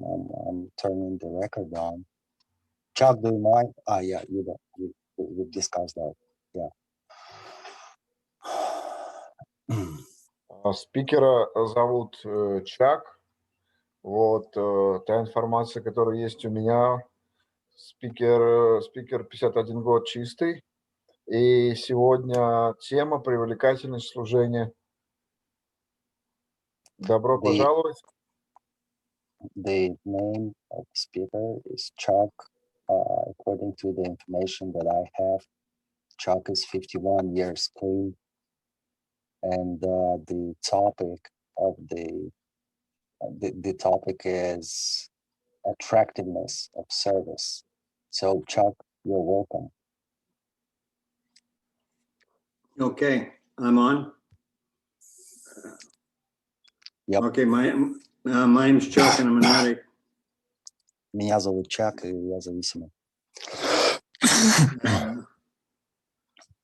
I'm turning the record on. Chuck, do you mind? Yeah, we discussed that. Yeah. Спикера зовут Чак. Вот та информация, которая есть у меня. Спикер 51 год чистый. И сегодня тема «Привлекательность служения». Добро пожаловать. The name of the speaker is Chuck. According to the information that I have, Chuck is 51 years clean. And the topic of the topic is attractiveness of service. So Chuck, you're welcome. Okay, I'm on. Yep. Okay, my name's Chuck and I'm an addict. Меня зовут Чак, и я зависимый.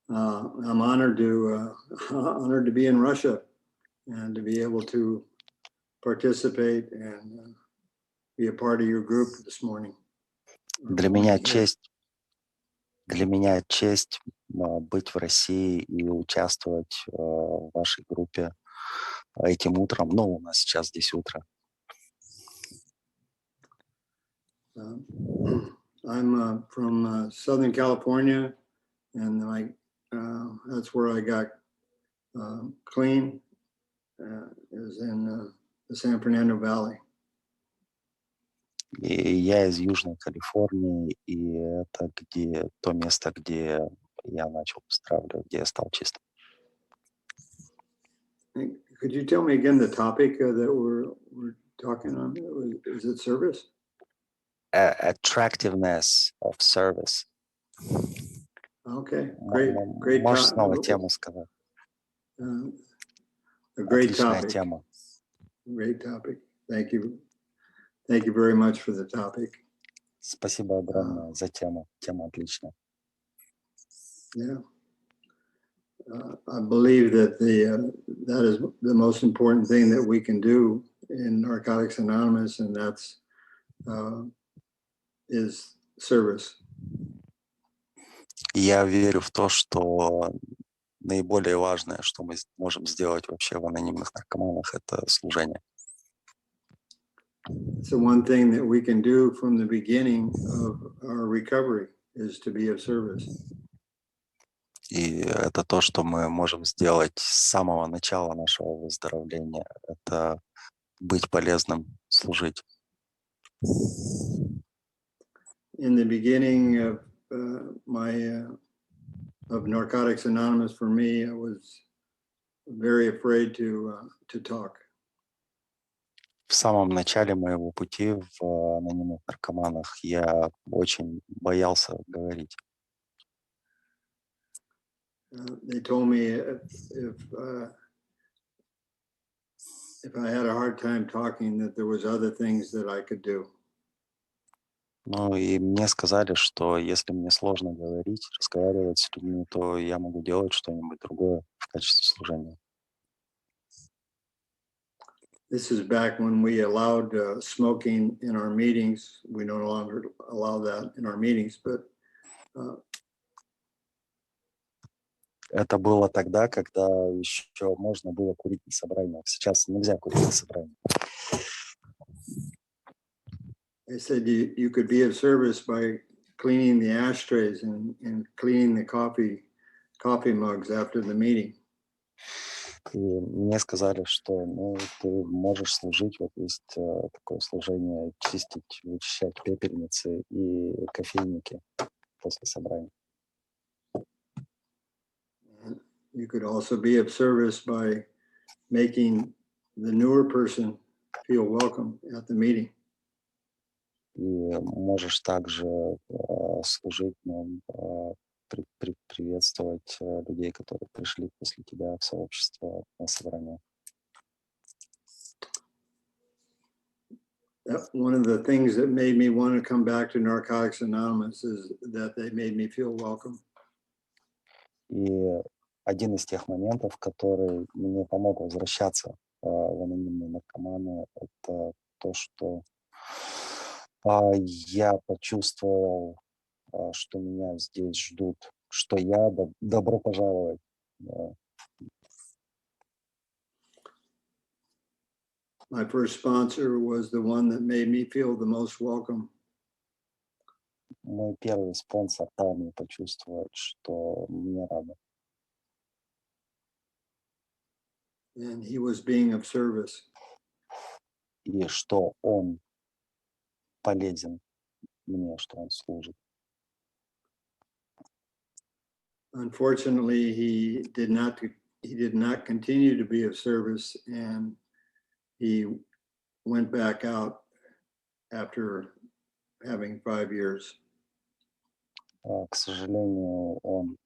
I'm honored to be in Russia and to be able to participate and be a part of your group this morning. Для меня честь быть в России и участвовать в вашей группе этим утром. Ну, у нас сейчас здесь утро. I'm from Southern California, and that's where I got clean, is in the San Fernando Valley. И я из Южной Калифорнии, и это то место, где я начал выздоравливать, где я стал чистым. Could you tell me again the topic that we're talking on? Is it service? Attractiveness of service. Okay, great. Можешь снова тему сказать? A great Отличная topic. тема. Great topic. Thank you. Thank you very much for the topic. Спасибо огромное за тему. Тема отличная. Yeah. I believe that that is the most important thing that we can do in Narcotics Anonymous, and that's is service. Я верю в то, что наиболее важное, что мы можем сделать вообще в анонимных наркоманах, это служение. It's the one thing that we can do from the beginning of our recovery is to be of service. И это то, что мы можем сделать с самого начала нашего выздоровления. Это быть полезным, служить. In the beginning of of Narcotics Anonymous, for me, I was very afraid to talk. В самом начале моего пути в анонимных наркоманах я очень боялся говорить. They told me if I had a hard time talking, that there was other things that I could do. Ну и мне сказали, что если мне сложно говорить, разговаривать с людьми, то я могу делать что-нибудь другое в качестве служения. This is back when we allowed smoking in our meetings. We no longer allow that in our meetings, but Это было тогда, когда еще можно было курить на собраниях. Сейчас нельзя курить на собраниях. they said you could be of service by cleaning the ashtrays and cleaning the coffee mugs after the meeting. И мне сказали, что ты можешь служить, вот есть такое служение, чистить, вычищать пепельницы и кофейники после собрания. You could also be of service by making the newer person feel welcome at the meeting. И можешь также служить, приветствовать людей, которые пришли после тебя в сообщество на собрание. One of the things that made me want to come back to Narcotics Anonymous is that they made me feel welcome. И один из тех моментов, который мне помог возвращаться в анонимные наркоманы, это то, что Я почувствовал, что меня здесь ждут, что я добро пожаловать. My first sponsor was the one that made me feel the most welcome. Мой первый спонсор дал мне почувствовать, что мне рады. And he was being of service. И что он полезен мне, что он служит. Unfortunately, he did not continue to be of service, and he went back out after having 5 years. К сожалению, он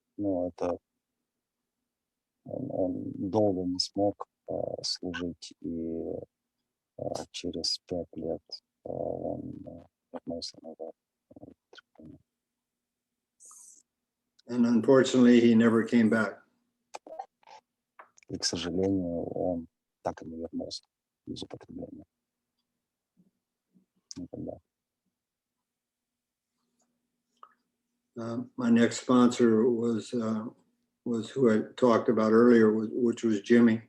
долго не смог служить, и через 5 лет он вернулся назад. And unfortunately, he never came back. И, к сожалению, он так и не вернулся из употребления. Никогда. My next sponsor was who I talked about earlier, which was Jimmy.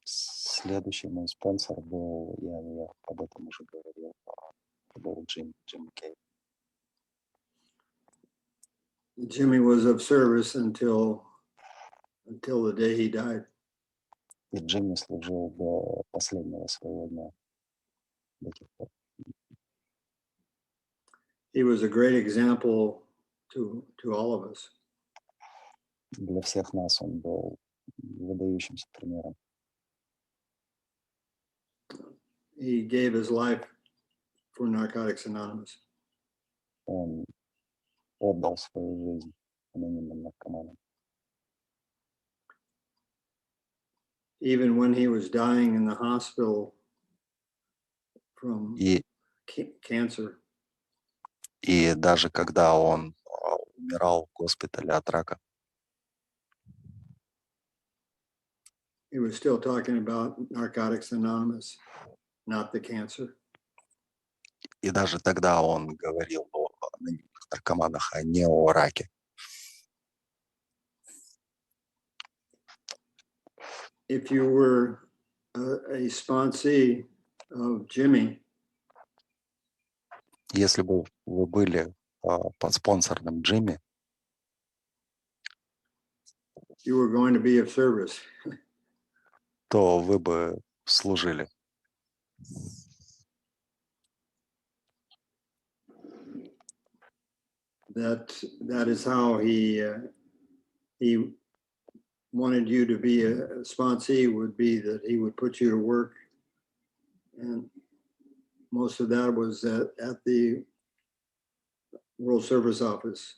Следующий мой спонсор был, я об этом уже говорил, был Джими К. Jimmy was of service until the day he died. И Джимми служил до последнего своего дня. До тех пор. He was a great example to all of us. Для всех нас он был выдающимся примером. He gave his life for Narcotics Anonymous. Он отдал свою жизнь анонимным наркоманам. Even when he was dying in the hospital from cancer. И даже когда он умирал в госпитале от рака. He was still talking about Narcotics Anonymous, not the cancer. И даже тогда он говорил о анонимных наркоманах, а не о раке. If you were a sponsee of Jimmy, если бы вы были подспонсорным Джимми, you were going to be of service. то вы бы служили. That is how he wanted you to be a sponsee, would be that he would put you to work, and most of that was at the World Service Office.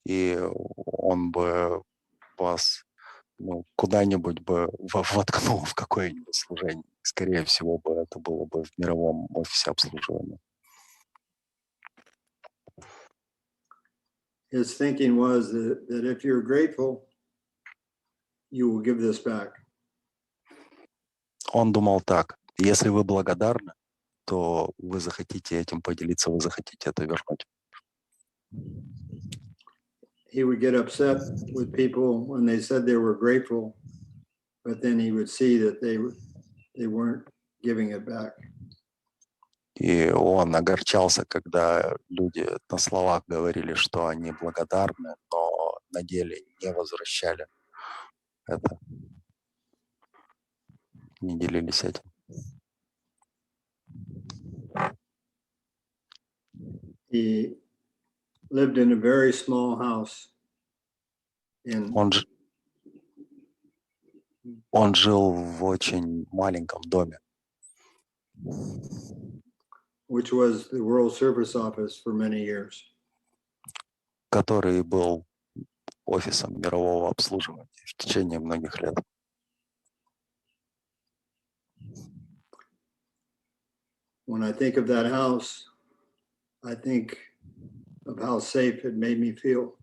И он бы вас куда-нибудь бы воткнул в какое-нибудь служение. Скорее всего, бы это было бы в мировом офисе обслуживания. His thinking was that if you're grateful, you will give this back. Он думал так: если вы благодарны, то вы захотите этим поделиться, вы захотите это вернуть. He would get upset with people when they said they were grateful, but then he would see that they weren't giving it back. И он огорчался, когда люди на словах говорили, что они благодарны, но на деле не возвращали это, не делились этим. He lived in a very small house. Он жил в очень маленьком доме, which was the World Service Office for many years. который был офисом мирового обслуживания в течение многих лет. When I think of that house, I think of how safe it made me feel.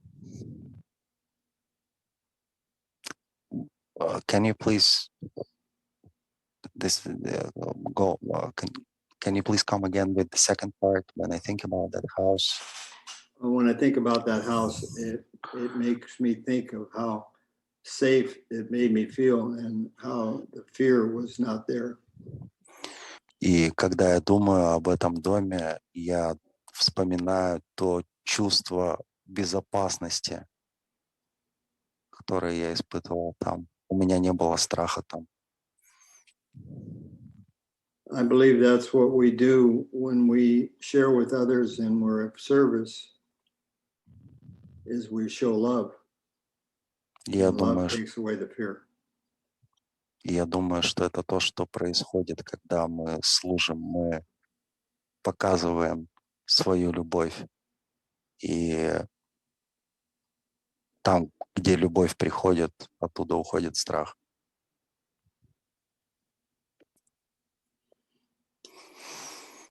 Can you please this go. Can you please come again with the second part? When I think about that house. When I think about that house, it makes me think of how safe it made me feel and how the fear was not there. И когда я думаю об этом доме, я вспоминаю то чувство безопасности, которое я испытывал там. У меня не было страха там. I believe that's what we do when we share with others and we're of service, is we show love. Я Love takes away the fear. думаю, что это то, что происходит, когда мы служим, мы показываем свою любовь. И там, где любовь приходит, оттуда уходит страх.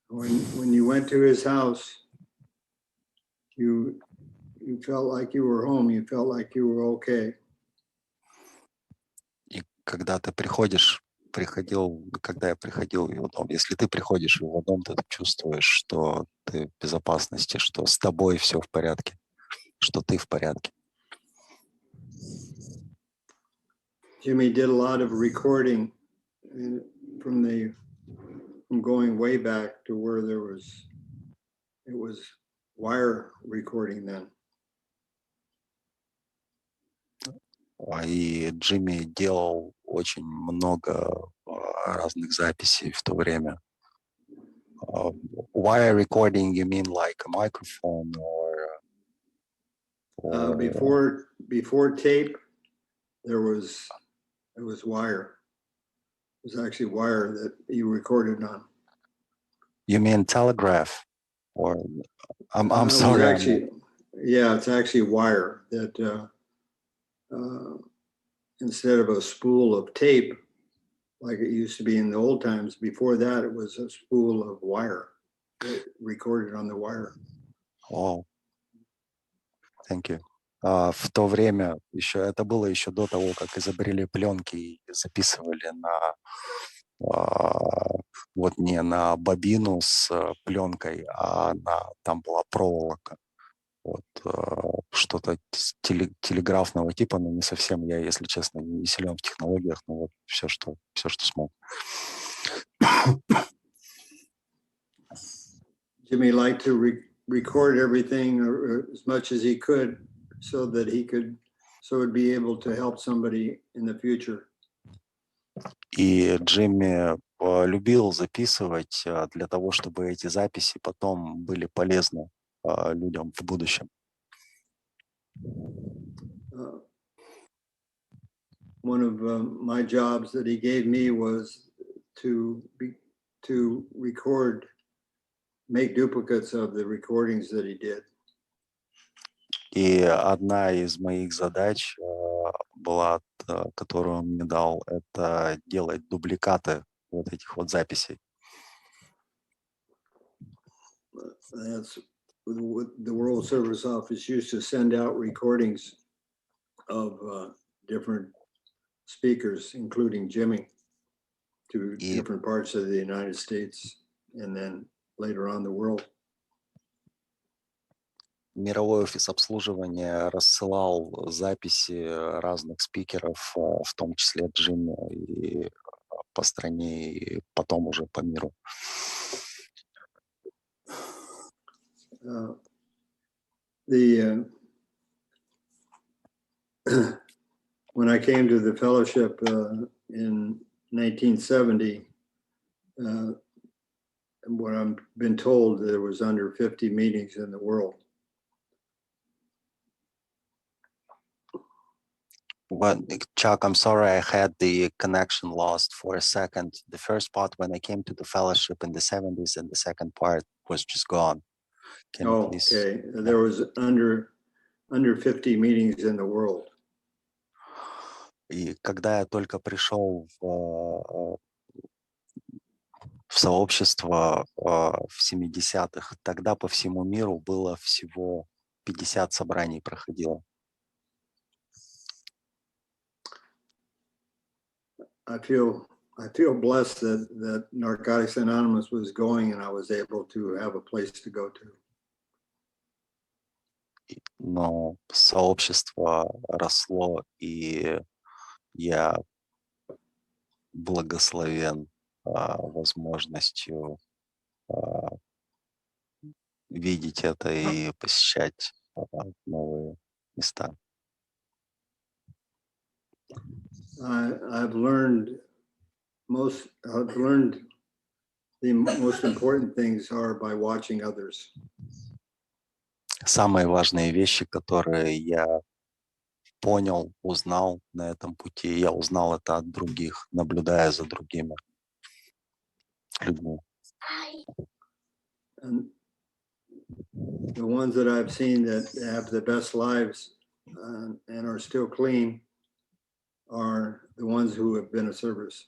When you went to his house, you felt like you were home. You felt like you were okay. И когда ты когда я приходил в его дом, если ты приходишь в его дом, ты чувствуешь, что ты в безопасности, что с тобой все в порядке, что ты в порядке. Jimmy did a lot of recording from going way back to where it was wire recording then. И Джимми делал очень много разных записей в то время. Wire recording, you mean like a microphone or before tape, it was wire. It was actually wire that you recorded on. You mean telegraph? Or I'm sorry. It's actually wire that instead of a spool of tape, like it used to be in the old times, before that it was a spool of wire that recorded on the wire. Oh, thank you. В то время это было еще до того, как изобрели пленки и записывали вот не на бобину с пленкой, а там была проволока. Вот, что-то телеграфного типа, но не совсем. Я, если честно, не силен в технологиях, но вот все, что смог. Jimmy liked to record everything as much as he could so he'd be able to help somebody in the future. И Джимми любил записывать для того, чтобы эти записи потом были полезны людям в будущем. One of my jobs that he gave me was to record, make duplicates of the recordings that he did. И одна из моих задач была, которую он мне дал, это делать дубликаты вот этих вот записей. That's what the World Service Office used to send out recordings of different speakers, including Jimmy, to different parts of the United States and then later on the world. Мировой офис обслуживания рассылал записи разных спикеров, в том числе Джимми, и по стране, и потом уже по миру. When I came to the fellowship in 1970, what I've been told, there was under 50 meetings in the world. Well, Chuck, I'm sorry, I had the connection lost for a second. The first part when I came to the fellowship in the 70s, and the second part was just gone. Can you please... Okay. There was under 50 meetings in the world. И когда я только пришел в сообщество в 70-х, тогда по всему миру было всего 50 собраний проходило. I feel I feel blessed that Narcotics Anonymous was going and I was able to have a place to go to. Но сообщество росло, и я благословен возможностью видеть это и посещать новые места. I've learned the most important things are by watching others. Самые важные вещи, которые я понял, узнал на этом пути, я узнал это от других, наблюдая за другими людьми. And the ones that I've seen that have the best lives and are still clean are the ones who have been of service.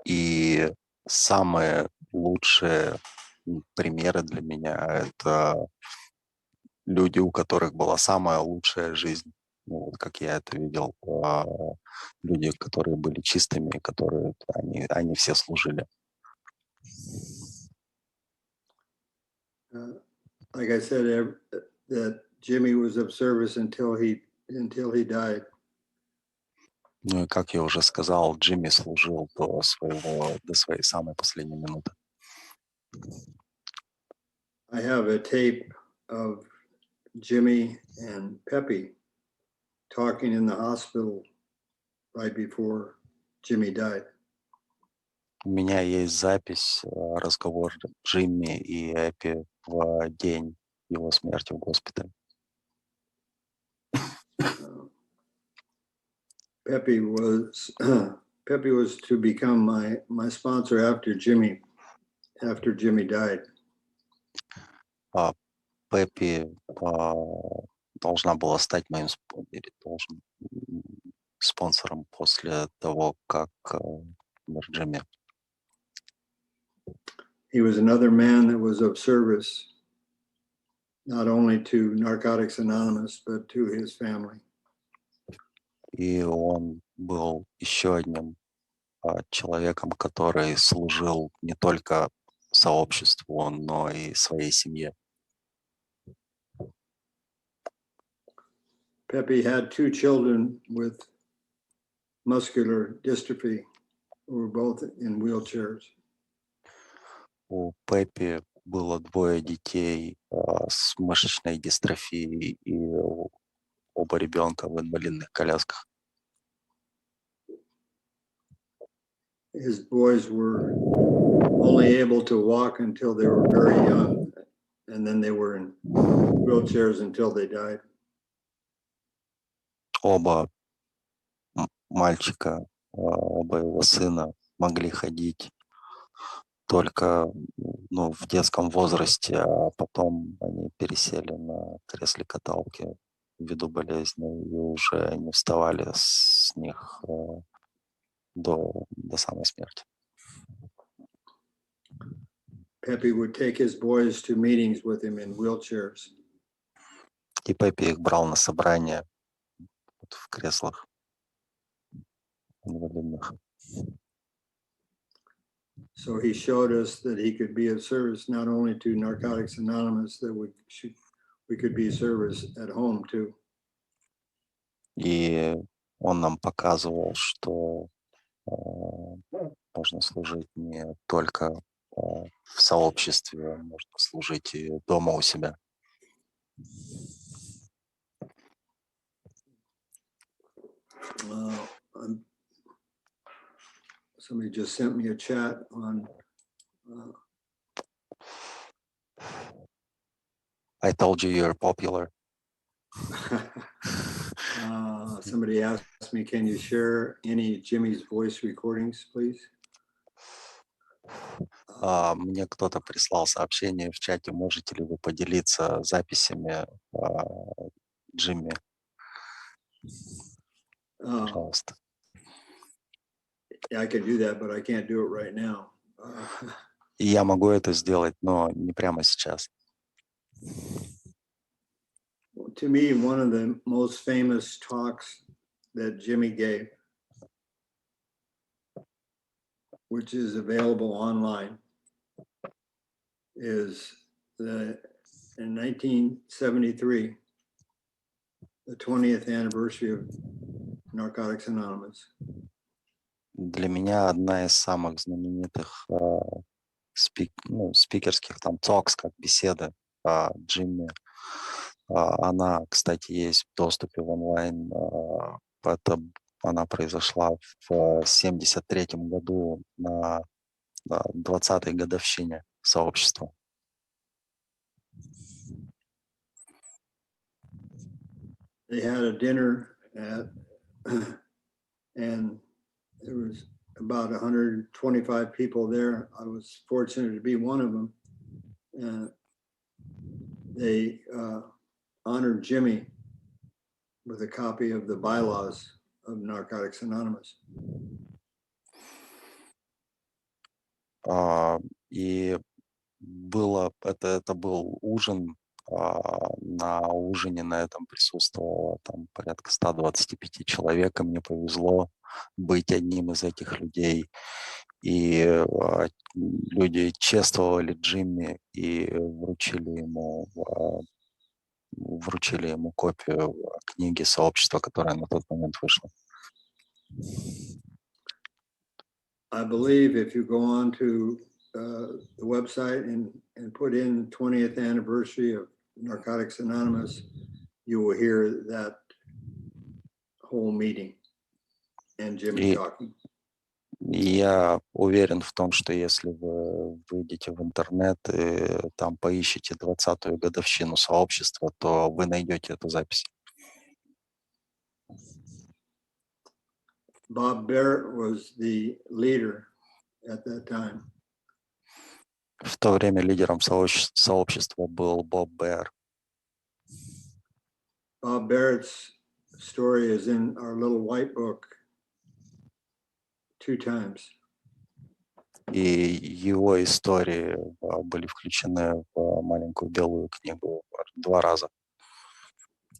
И самые лучшие примеры для меня — это люди, у которых была самая лучшая жизнь. Ну, вот как я это видел, люди, которые были чистыми, которые они все служили. Like I said, that Jimmy was of service until he died. Ну и как я уже сказал, Джимми служил до своей самой последней минуты. I have a tape of Jimmy and Pepe talking in the hospital right before Jimmy died. У меня есть запись, разговор Джимми и Эппи в день его смерти в госпитале. Pepe was to become my sponsor after Jimmy died. Пеппи должна была стать моим спонсором после того, как умер Джимми. He was another man that was of service, not only to Narcotics Anonymous, but to his family. И он был еще одним человеком, который служил не только сообществу, но и своей семье. Pepe had 2 children with muscular dystrophy who were both in wheelchairs. У Пеппи было 2 детей с мышечной дистрофией, и оба ребенка в инвалидных колясках. His boys were only able to walk until they were very young, and then they were in wheelchairs until they died. Оба мальчика, оба его сына могли ходить только в детском возрасте, а потом они пересели на кресле-каталке ввиду болезни, и уже не вставали с них до самой смерти. Pepe would take his boys to meetings with him in wheelchairs. И Пеппи их брал на собрания в креслах инвалидных. So he showed us that he could be of service not only to Narcotics Anonymous, that we could be of service at home too. И он нам показывал, что можно служить не только в сообществе, можно служить и дома у себя. Somebody just sent me a chat on. I told you you're popular. Somebody asked me, can you share any Jimmy's voice recordings, please? Мне кто-то прислал сообщение в чате, можете ли вы поделиться записями Джимми? Пожалуйста. I can do that, but I can't do it right now. И я могу это сделать, но не прямо сейчас. To me, one of the most famous talks that Jimmy gave which is available online, is in 1973, the 20th anniversary of Narcotics Anonymous. Для меня одна из самых знаменитых спикерских там talks, как беседы Джимми. Она, кстати, есть в доступе в онлайн. Она произошла в 1973 году на 20-й годовщине сообщества. They had a dinner and there was about 125 people there. I was fortunate to be one of them. And they honored Jimmy with a copy of the bylaws of Narcotics Anonymous. И это был ужин. На ужине на этом присутствовало там порядка 125 человек, и мне повезло быть одним из этих людей. И люди чествовали Джимми и вручили ему копию книги сообщества, которая на тот момент вышла. I believe if you go on to the website and put in 20th anniversary of Narcotics Anonymous, you will hear that whole meeting and Jimmy talking. Я уверен в том, что если вы выйдете в интернет и там поищете 20-ю годовщину сообщества, то вы найдете эту запись. Bob Barrett was the leader at that time. В то время лидером сообщества был Боб Бэр. Bob Barrett's story is in our little white book 2 times. И его истории были включены в маленькую белую книгу 2 раза.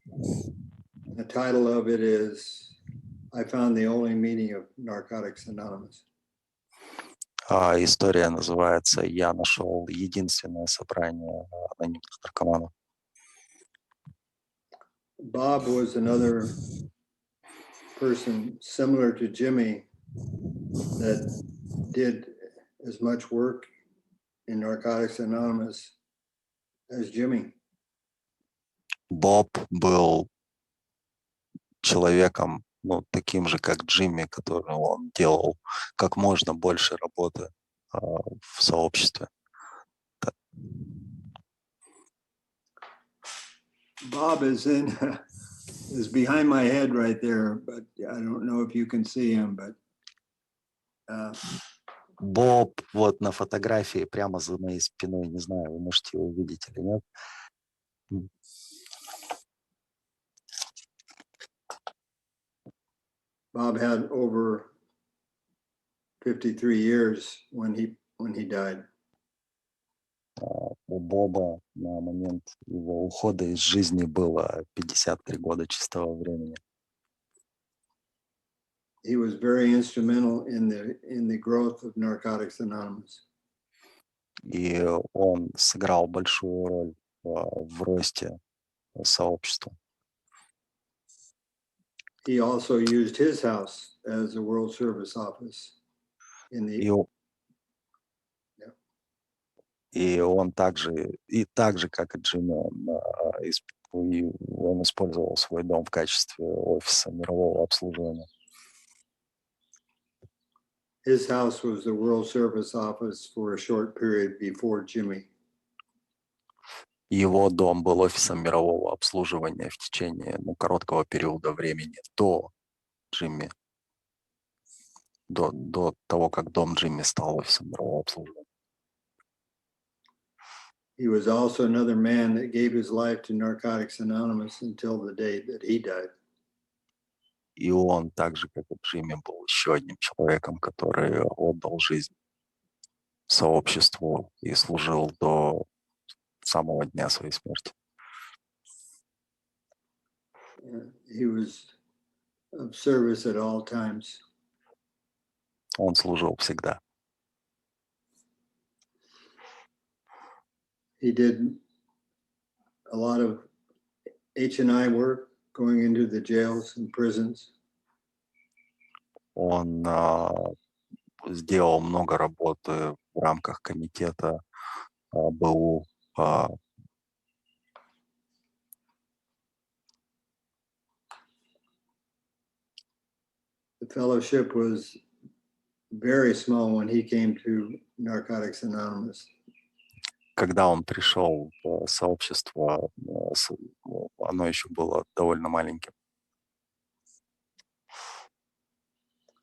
The title of it is I Found the Only Meaning of Narcotics Anonymous. История называется «Я нашел единственное собрание анонимных наркоманов». Bob was another person similar to Jimmy that did as much work in Narcotics Anonymous as Jimmy. Боб был человеком, таким же, как Джимми, который он делал как можно больше работы в сообществе. Bob is behind my head right there, but I don't know if you can see him, but Боб вот на фотографии прямо за моей спиной, не знаю, вы можете его увидеть или нет. Bob had over 53 years when he died. У Боба на момент его ухода из жизни было 53 года чистого времени. He was very instrumental in the growth of Narcotics Anonymous. И он сыграл большую роль в росте сообщества. He also used his house as a World Service office in the. И он так же, как и Джимми, он использовал свой дом в качестве офиса мирового обслуживания. His house was the World Service office for a short period before Jimmy. Его дом был офисом мирового обслуживания в течение короткого периода времени до Джимми, до того, как дом Джимми стал офисом мирового обслуживания. He was also another man that gave his life to Narcotics Anonymous until the day that he died. И он, так же, как и Джимми, был еще одним человеком, который отдал жизнь сообществу и служил до самого дня своей смерти. He was of service at all times. Он служил всегда. he did a lot of H&I work, going into the jails and prisons. Он сделал много работы в рамках комитета БУ. The fellowship was very small when he came to Narcotics Anonymous. Когда он пришел в сообщество, оно еще было довольно маленьким.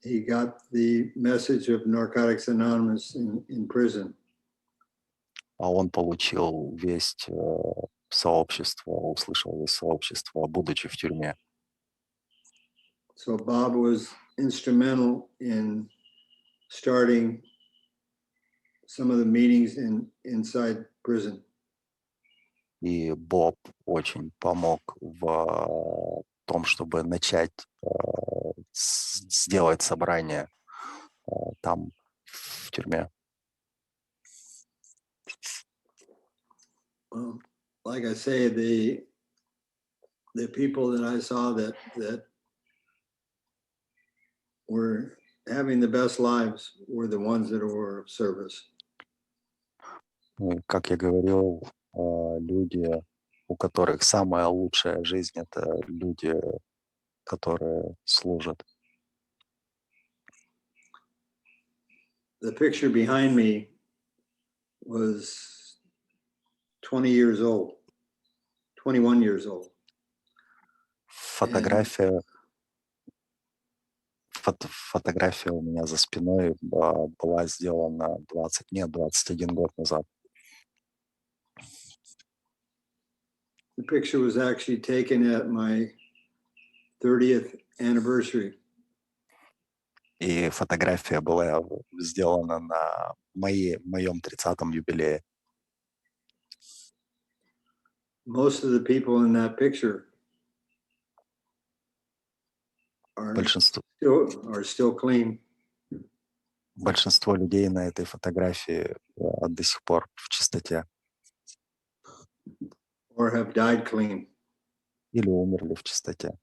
He got the message of Narcotics Anonymous in prison. А он получил весть сообщества, услышал весть сообщества, будучи в тюрьме. So Bob was instrumental in starting some of the meetings inside prison. И Боб очень помог в том, чтобы начать сделать собрание там, в тюрьме. Well, like I say, the people that I saw that were having the best lives were the ones that were of service. Как я говорил, люди, у которых самая лучшая жизнь, это люди, которые служат. The picture behind me was 20 years old, 21 years old. Фотография у меня за спиной была сделана 21 год назад. The picture was actually taken at my 30th anniversary. И фотография была сделана на моем 30-м юбилее. Most of the people in that picture are still clean. Большинство людей на этой фотографии до сих пор в чистоте. Or have died clean. Или умерли в чистоте,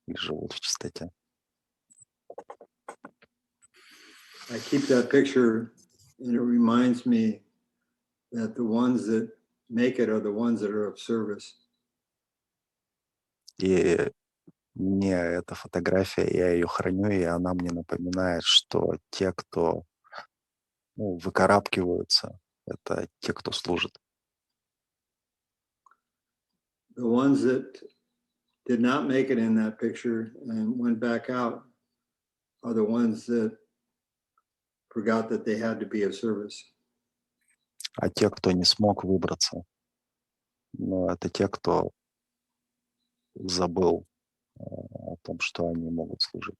или живут в чистоте. I keep that picture, and it reminds me that the ones that make it are the ones that are of service. И мне эта фотография, я ее храню, и она мне напоминает, что те, кто выкарабкиваются, это те, кто служит. The ones that did not make it in that picture and went back out are the ones that forgot that they had to be of service. А те, кто не смог выбраться, это те, кто забыл о том, что они могут служить.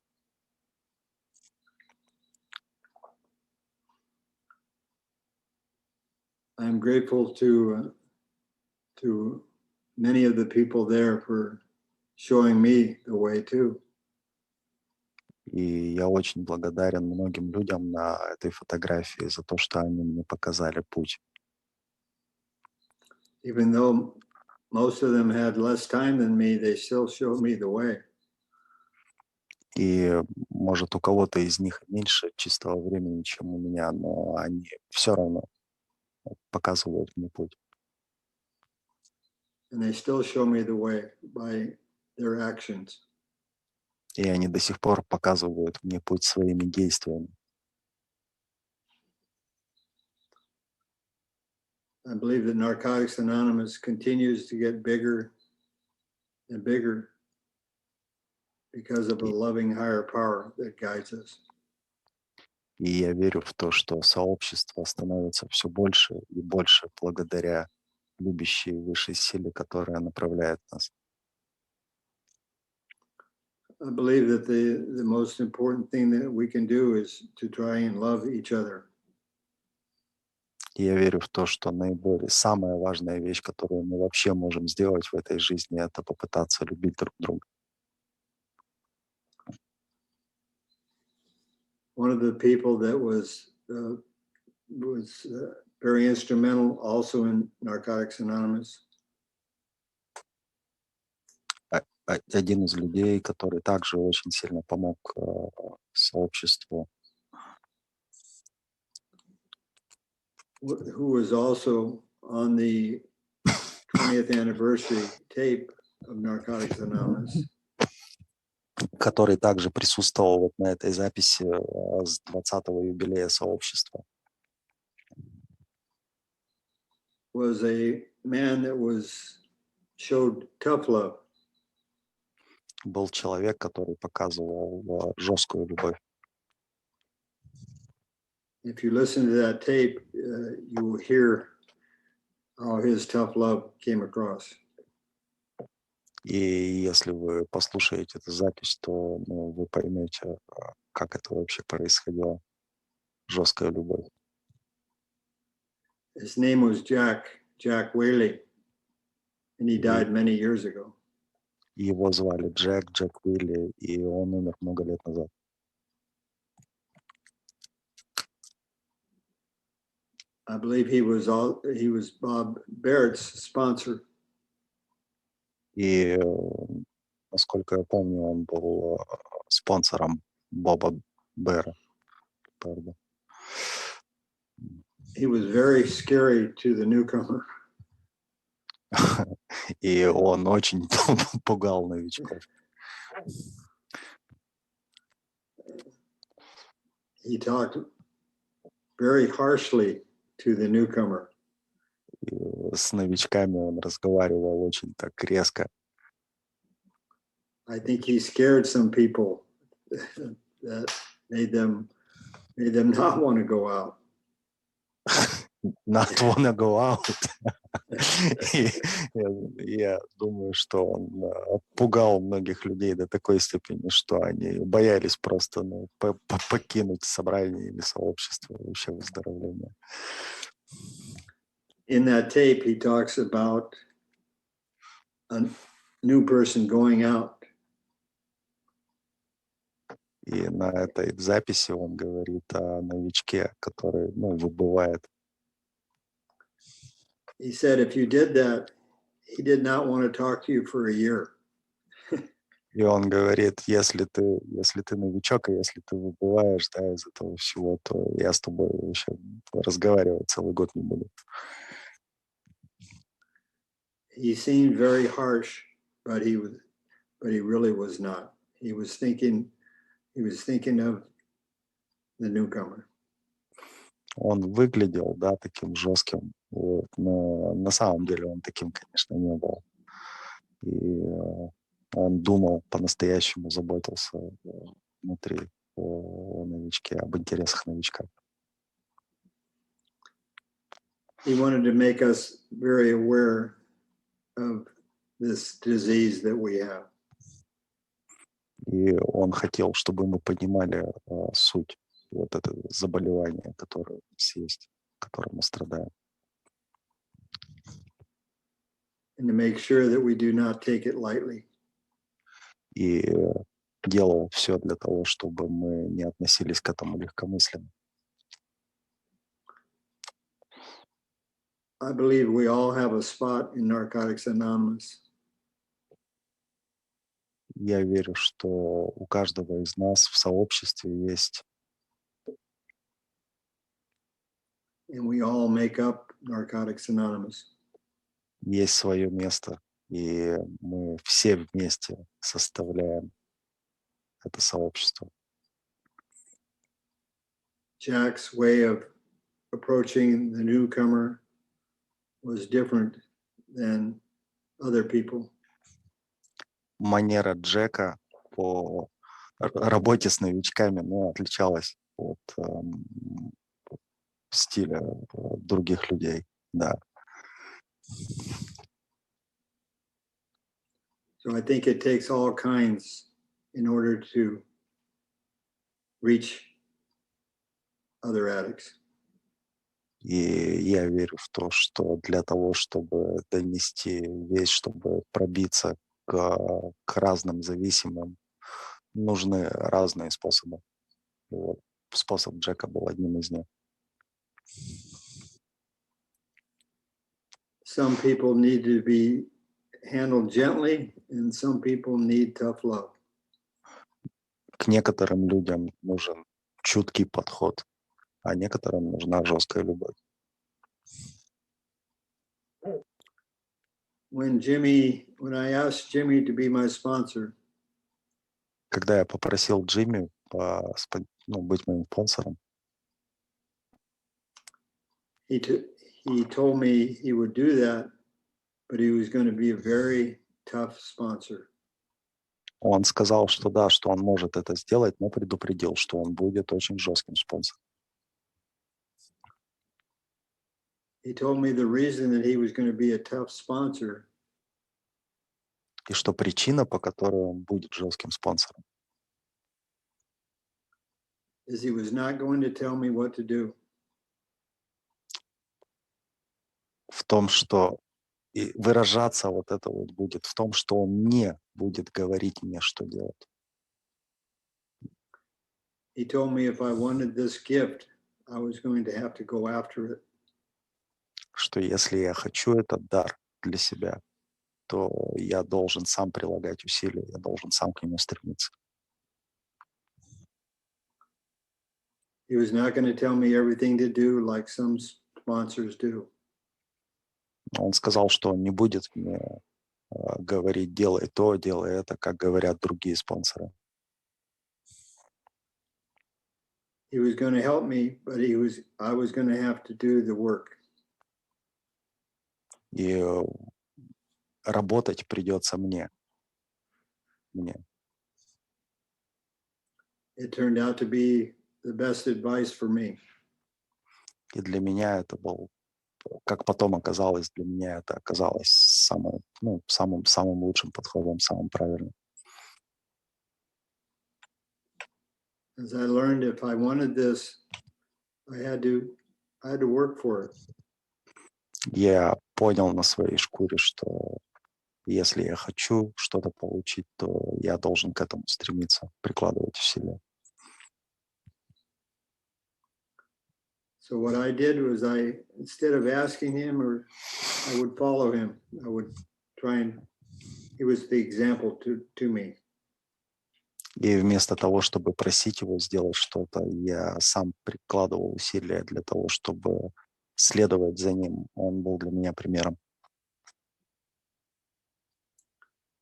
I'm grateful to many of the people there for showing me the way too. И я очень благодарен многим людям на этой фотографии за то, что они мне показали путь. Even though most of them had less time than me, they still showed me the way. И, может, у кого-то из них меньше чистого времени, чем у меня, но они все равно показывают мне путь. And they still show me the way by their actions. И они до сих пор показывают мне путь своими действиями. I believe that Narcotics Anonymous continues to get bigger and bigger because of the loving higher power that guides us. И я верю в то, что сообщество становится все больше и больше благодаря любящей высшей силе, которая направляет нас. I believe that the most important thing that we can do is to try and love each other. И я верю в то, что самая важная вещь, которую мы вообще можем сделать в этой жизни, это попытаться любить друг друга. One of the people that was very instrumental also in Narcotics Anonymous. Один из людей, который также очень сильно помог сообществу. Who was also on the 20th anniversary tape of Narcotics Anonymous. Который также присутствовал вот на этой записи с 20-го юбилея сообщества. Was a man that showed tough love. Был человек, который показывал жесткую любовь. If you listen to that tape, you will hear how his tough love came across. И если вы послушаете эту запись, то вы поймете, как это вообще происходило. Жесткая любовь. His name was Jack Whaley, and he died many years ago. Его звали Джек Уилли, и он умер много лет назад. I believe he was Bob Barrett's sponsor. И, насколько я помню, он был спонсором Боба Бэра. He was very scary to the newcomer. И он очень пугал новичков. He talked very harshly to the newcomer. И с новичками он разговаривал очень так резко. I think he scared some people that made them not want to go out. Not wanna go out. Я думаю, что он пугал многих людей до такой степени, что они боялись просто покинуть собрание или сообщество, вообще выздоровление. In that tape, he talks about a new person going out. И на этой записи он говорит о новичке, который, выбывает. He said, if you did that, he did not want to talk to you for a year. И он говорит, если ты новичок, и если ты выбываешь, из этого всего, то я с тобой вообще разговаривать целый год не буду. He seemed very harsh, but he really was not. He was thinking of the newcomer. Он выглядел, таким жестким, но на самом деле он таким, конечно, не был. И он думал, по-настоящему заботился внутри о новичке, об интересах новичка. He wanted to make us very aware of this disease that we have. И он хотел, чтобы мы понимали суть вот это заболевание, которое у нас есть, которым мы страдаем. And to make sure that we do not take it lightly. И делал все для того, чтобы мы не относились к этому легкомысленно. I believe we all have a spot in Narcotics Anonymous. Я верю, что у каждого из нас в сообществе есть. And we all make up Narcotics Anonymous. Есть свое место, и мы все вместе составляем это сообщество. Jack's way of approaching the newcomer was different than other people. Манера Джека по работе с новичками, отличалась от стиля других людей, да. So I think it takes all kinds in order to reach other addicts. И я верю в то, что для того, чтобы донести весть, чтобы пробиться к разным зависимым, нужны разные способы. И вот способ Джека был одним из них. some people need to be handled gently, and some people need tough love. К некоторым людям нужен чуткий подход, а некоторым нужна жесткая любовь. When I asked Jimmy to be my sponsor, Когда я попросил Джимми быть моим спонсором, he told me he would do that, but he was going to be a very tough sponsor. он сказал, что да, что он может это сделать, но предупредил, что он будет очень жестким спонсором. He told me the reason that he was going to be a tough sponsor И что причина, по которой он будет жестким спонсором, is he was not going to tell me what to do. в том, что и выражаться вот это вот будет в том, что он не будет говорить мне, что делать. He told me if I wanted this gift, I was going to have to go after it. Что если я хочу этот дар для себя, то я должен сам прилагать усилия, я должен сам к нему стремиться. He was not going to tell me everything to do like some sponsors do. Он сказал, что он не будет мне говорить, делай то, делай это, как говорят другие спонсоры. He was going to help me, but I was going to have to do the work. И работать придется мне. It turned out to be the best advice for me. И для меня это был, как потом оказалось, для меня это оказалось самым лучшим подходом, самым правильным. As I learned, if I wanted this, I had to work for it. Я понял на своей шкуре, что если я хочу что-то получить, то я должен к этому стремиться, прикладывать усилия. So what I did was instead of asking him, I would follow him. I would he was the example to me. И вместо того, чтобы просить его сделать что-то, я сам прикладывал усилия для того, чтобы следовать за ним. Он был для меня примером.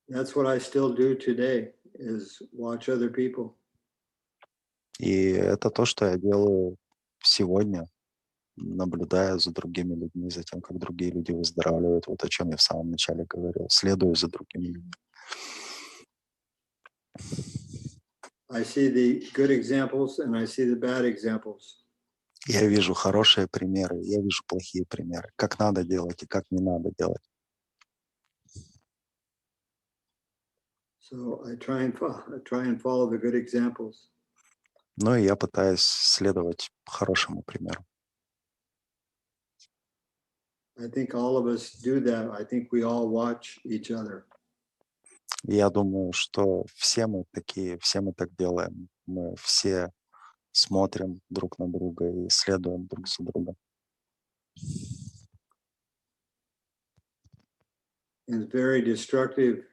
That's what I still do today, is watch other people. И это то, что я делаю сегодня, наблюдая за другими людьми, за тем, как другие люди выздоравливают. Вот о чем я в самом начале говорил. Следую за другими людьми. I see the good examples and I see the bad examples. Я вижу хорошие примеры, я вижу плохие примеры. Как надо делать и как не надо делать. So I try and follow the good examples. Но и я пытаюсь следовать хорошему примеру. I think all of us do that. I think we all watch each other. Я думаю, что все мы такие, все мы так делаем. Мы все смотрим друг на друга и следуем друг за другом. And it's very destructive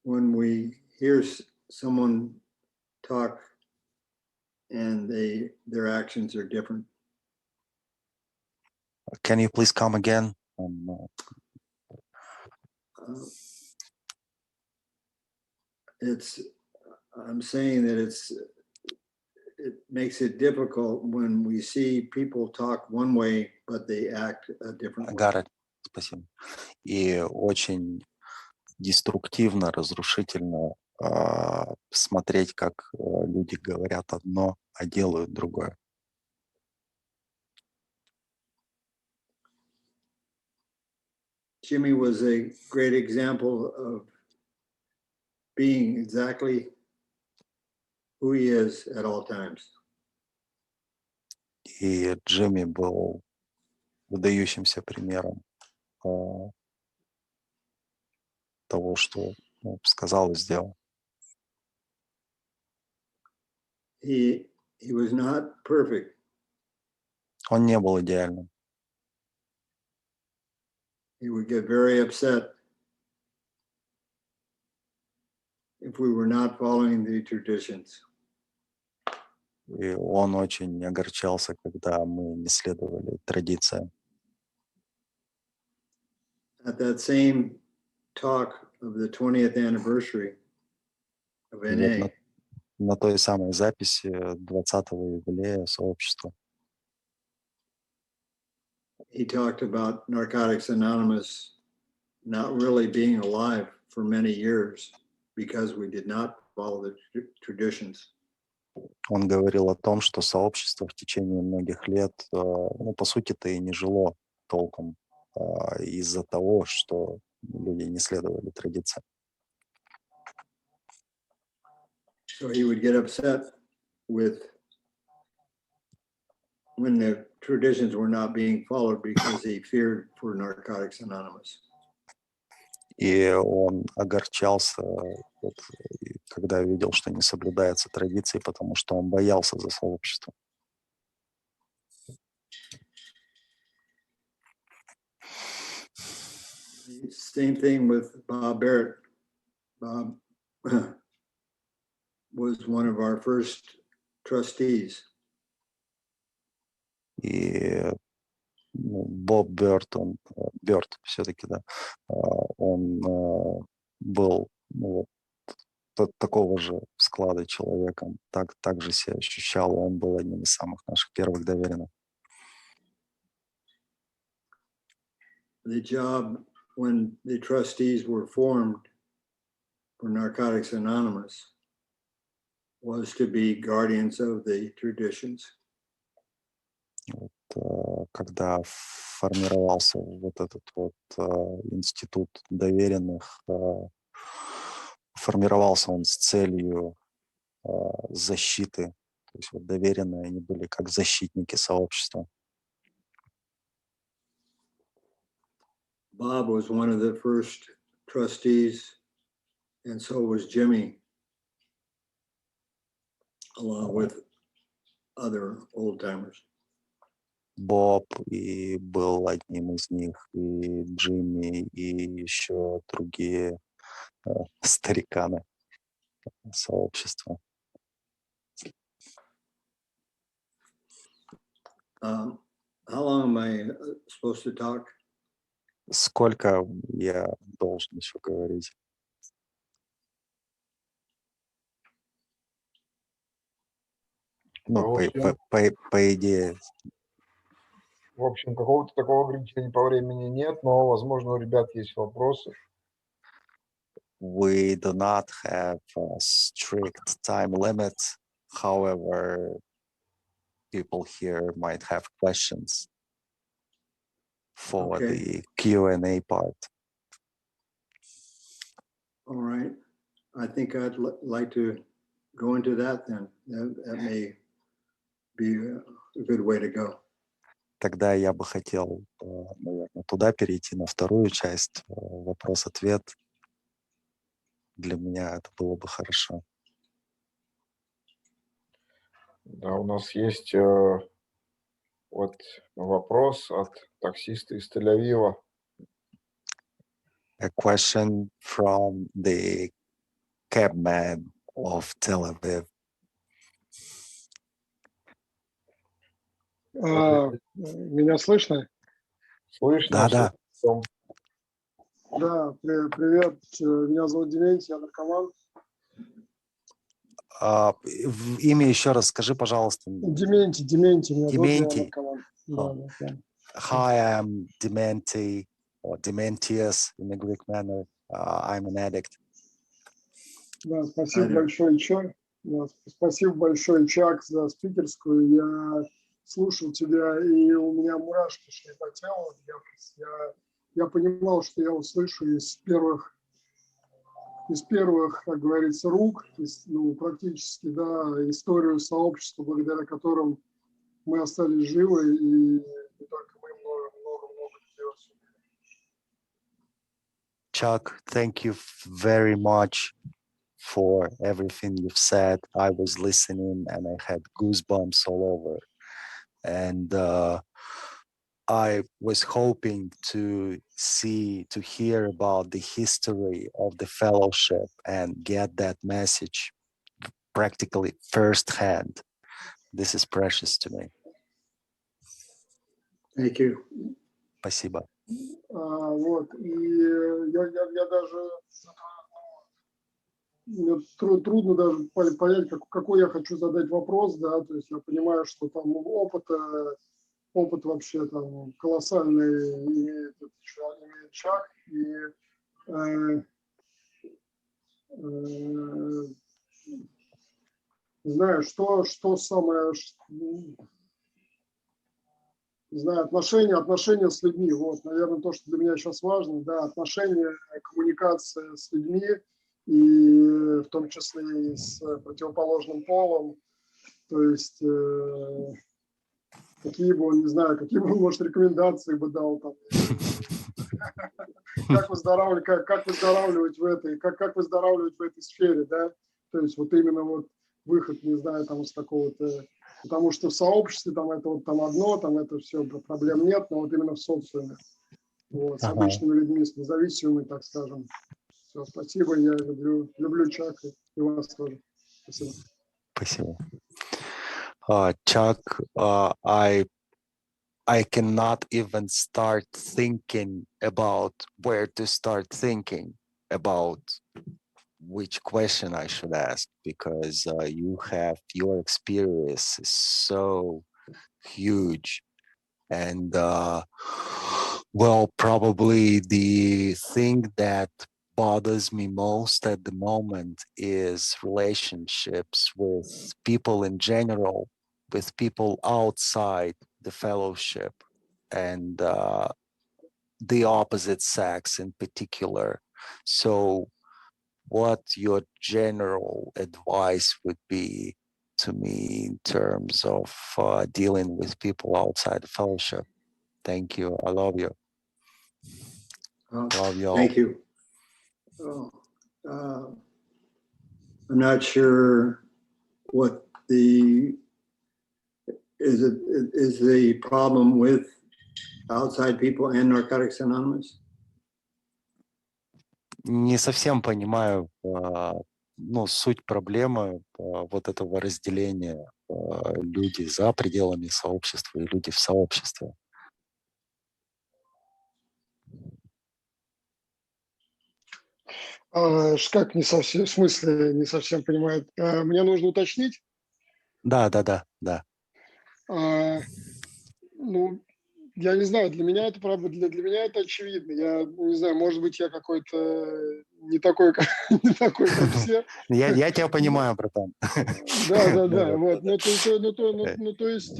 when we hear someone talk and their actions are different. Can you please come again? I'm saying that it makes it difficult when we see people talk one way, but they act a different way. Got it. Спасибо. И очень деструктивно, разрушительно смотреть, как люди говорят одно, а делают другое. Jimmy was a great example of being exactly who he is at all times. И Джимми был выдающимся примером того, что сказал и сделал. He was not perfect. Он не был идеальным. he would get very upset if we were not following the traditions. И он очень огорчался, когда мы не следовали традициям. At that same talk of the 20th anniversary of И вот NA, на той самой записи 20-го юбилея сообщества he talked about Narcotics Anonymous not really being alive for many years because we did not follow the traditions. он говорил о том, что сообщество в течение многих лет, ну, по сути-то и не жило толком из-за того, что люди не следовали традициям. So he would get upset with when the traditions were not being followed because he feared for Narcotics Anonymous. И он огорчался, вот, когда видел, что не соблюдаются традиции, потому что он боялся за сообщество. Same thing with Bob Barrett. Bob was one of our first trustees. И Боб Бёрд все-таки, да, он был такого же склада человеком, так же себя ощущал, он был одним из самых наших первых доверенных. The job when the trustees were formed for Narcotics Anonymous was to be guardians of the traditions. Когда формировался вот этот вот институт доверенных, формировался он с целью защиты. То есть вот доверенные они были как защитники сообщества. Bob was one of the first trustees, and so was Jimmy, along with other old-timers. Боб и был одним из них, и Джимми, и еще другие стариканы сообщества. How long am I supposed to talk? Сколько я должен еще говорить? Ну, по идее. В общем, какого-то такого ограничения по времени нет, но, возможно, у ребят есть вопросы. We do not have a strict time limit. However, people here might have questions for the Q&A part. All right. I think I'd like to go into that then. That may be a good way to go. Тогда я бы хотел, наверное, туда перейти, на вторую часть, вопрос-ответ. Для меня это было бы хорошо. Да, у нас есть вот вопрос от таксиста из Тель-Авива. A question from the cabman of Tel Aviv. Меня слышно? Слышно? Да. Да, привет. Меня зовут Дементий, я наркоман. Имя еще раз скажи, пожалуйста. Дементий. Меня зовут, я наркоман. Да. Hi, I'm Dementi, or Dementius in the Greek manner. I'm an addict. Да, спасибо большое, Чак. Да, спасибо большое, Чак, за спикерскую. Я слушал тебя, и у меня мурашки шли по телу. Я понимал, что я услышу из первых, как говорится, рук, практически, да, историю сообщества, благодаря которым мы остались живы, и не только мы, много людей. Chuck, thank you very much for everything you've said. I was listening and I had goosebumps all over. And I was hoping to hear about the history of the fellowship and get that message practically firsthand. This is precious to me. Thank you. Спасибо. Вот, и я даже, мне трудно даже понять, какой я хочу задать вопрос, да, то есть я понимаю, что там опыт вообще там колоссальный имеет Чак, и не знаю, что самое, не знаю, отношения с людьми, вот, наверное, то, что для меня сейчас важно, да, отношения, коммуникация с людьми, и в том числе и с противоположным полом, то есть какие бы он, не знаю, какие бы он, может, рекомендации бы дал там, как выздоравливать в этой, как выздоравливать в этой сфере, да, то есть вот именно вот выход, не знаю, там из какого-то, потому что в сообществе там это вот там одно, там это все, проблем нет, но вот именно в социуме, вот, с обычными людьми, с независимыми, так скажем. Все, спасибо, я люблю Чака и вас тоже. Спасибо. Спасибо. Chuck, I cannot even start thinking about where to start thinking about which question I should ask, because your experience is so huge. And well, probably the thing that bothers me most at the moment is relationships with people in general, with people outside the fellowship, and the opposite sex in particular. So what your general advice would be to me in terms of dealing with people outside the fellowship? Thank you. I love you. Love you all. Thank you. I'm not sure what is the problem with outside people and Narcotics Anonymous? Не совсем понимаю, ну, суть проблемы вот этого разделения люди за пределами сообщества и люди в сообществе. Как не совсем, в смысле не совсем понимает? Мне нужно уточнить? Да. Ну, я не знаю, для меня это правда, для меня это очевидно. Я не знаю, может быть, я какой-то не такой, как все. Я тебя понимаю, братан. Да. Вот. Ну, то есть,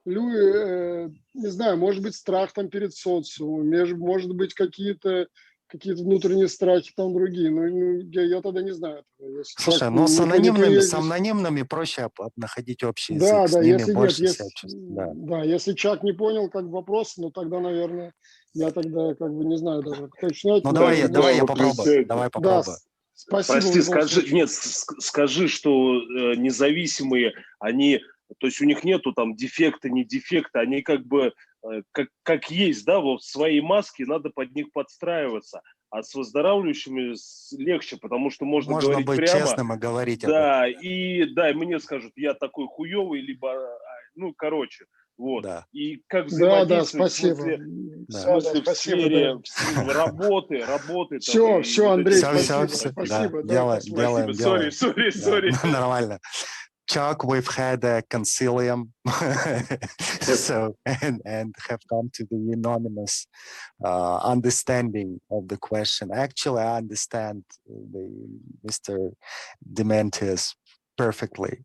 не знаю, может быть, страх там перед социумом, может быть, какие-то внутренние страхи там другие. Ну, я тогда не знаю. Слушай, но с анонимными проще находить общий язык. С ними больше всячески. Да, если Чак не понял как вопрос, ну тогда, наверное, я тогда как бы не знаю даже, как уточнять. Ну давай я попробую. Давай попробую. Да, спасибо. Прости, скажи, что независимые, они, то есть у них нету там дефекта, не дефекта, они как бы как есть, да, вот в своей маске, надо под них подстраиваться. А с выздоравливающими легче, потому что можно говорить быть прямо. Честным и говорить да, и мне скажут, я такой хуёвый, либо, ну, короче, вот. Да. И как взаимодействовать в смысле в сфере работы. Все, Андрей, спасибо. Делаем. Сори. Нормально. Chuck, we've had a concilium, so and have come to the unanimous understanding of the question. Actually, I understand Mr. Dementius perfectly.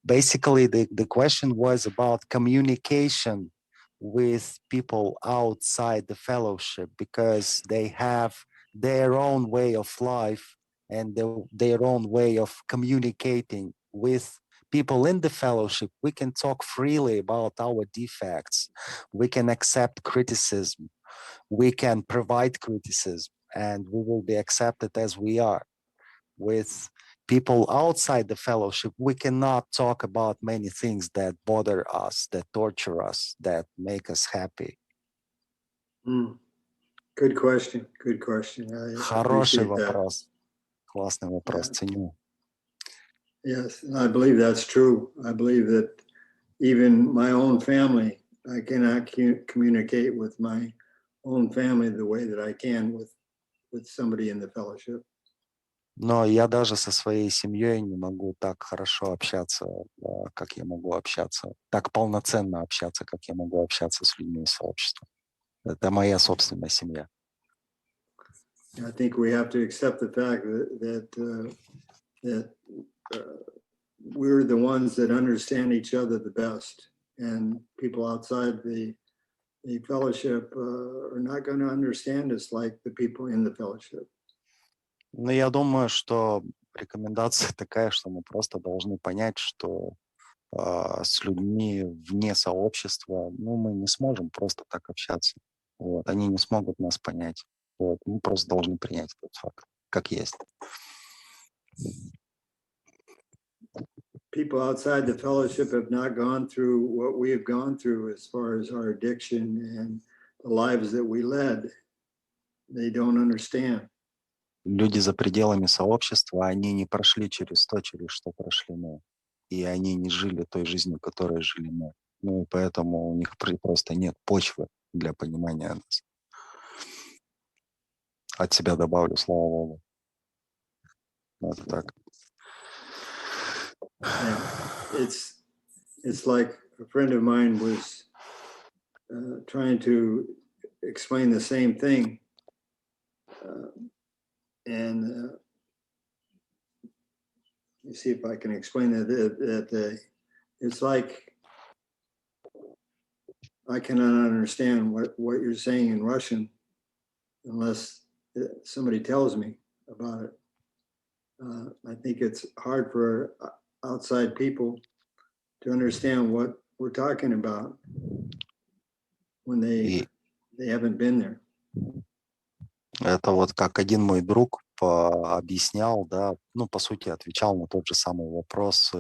Basically, the question was about communication with people outside the fellowship, because they have their own way of life and their own way of communicating with people in the fellowship. We can talk freely about our defects. We can accept criticism. We can provide criticism, and we will be accepted as we are. With people outside the fellowship, we cannot talk about many things that bother us, that torture us, that make us happy. Good question. Good question. I Хороший appreciate that. вопрос. Классный вопрос, ценю. Yes, and I believe that's true. I believe that even my own family, I cannot communicate with my own family the way that I can with somebody in the fellowship. Но я даже со своей семьей не могу так хорошо общаться, как я могу общаться, так полноценно общаться, как я могу общаться с людьми из сообщества. Это моя собственная семья. I think we have to accept the fact that we're the ones that understand each other the best, and people outside the fellowship are not going to understand us like the people in the fellowship. Но я думаю, что рекомендация такая, что мы просто должны понять, что с людьми вне сообщества, мы не сможем просто так общаться. Вот. Они не смогут нас понять. Вот. Мы просто должны принять этот факт, как есть. People outside the fellowship have not gone through what we have gone through as far as our addiction and the lives that we led. They don't understand. Люди за пределами сообщества, они не прошли через то, через что прошли мы. И они не жили той жизнью, которой жили мы. И поэтому у них просто нет почвы для понимания нас. От себя добавлю, слава Богу. Это так. Yeah, it's like a friend of mine was trying to explain the same thing, and let me see if I can explain that it's like I cannot understand what you're saying in Russian unless somebody tells me about it. I think it's hard for outside people to understand what we're talking about when they haven't been there. Это вот как один мой друг объяснял, да, по сути, отвечал на тот же самый вопрос.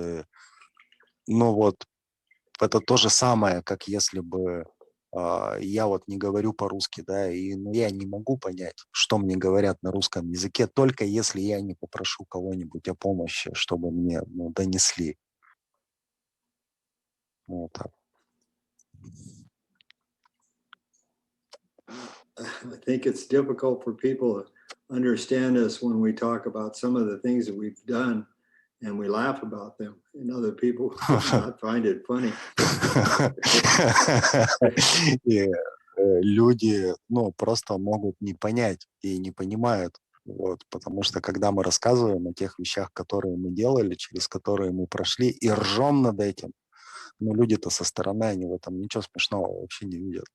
Это то же самое, как если бы я вот не говорю по-русски, да, и я не могу понять, что мне говорят на русском языке, только если я не попрошу кого-нибудь о помощи, чтобы мне донесли. Вот так. I think it's difficult for people to understand us when we talk about some of the things that we've done and we laugh about them, and other people not find it funny. Люди, просто могут не понять и не понимают, потому что когда мы рассказываем о тех вещах, которые мы делали, через которые мы прошли, и ржем над этим, люди-то со стороны, они в этом ничего смешного вообще не видят.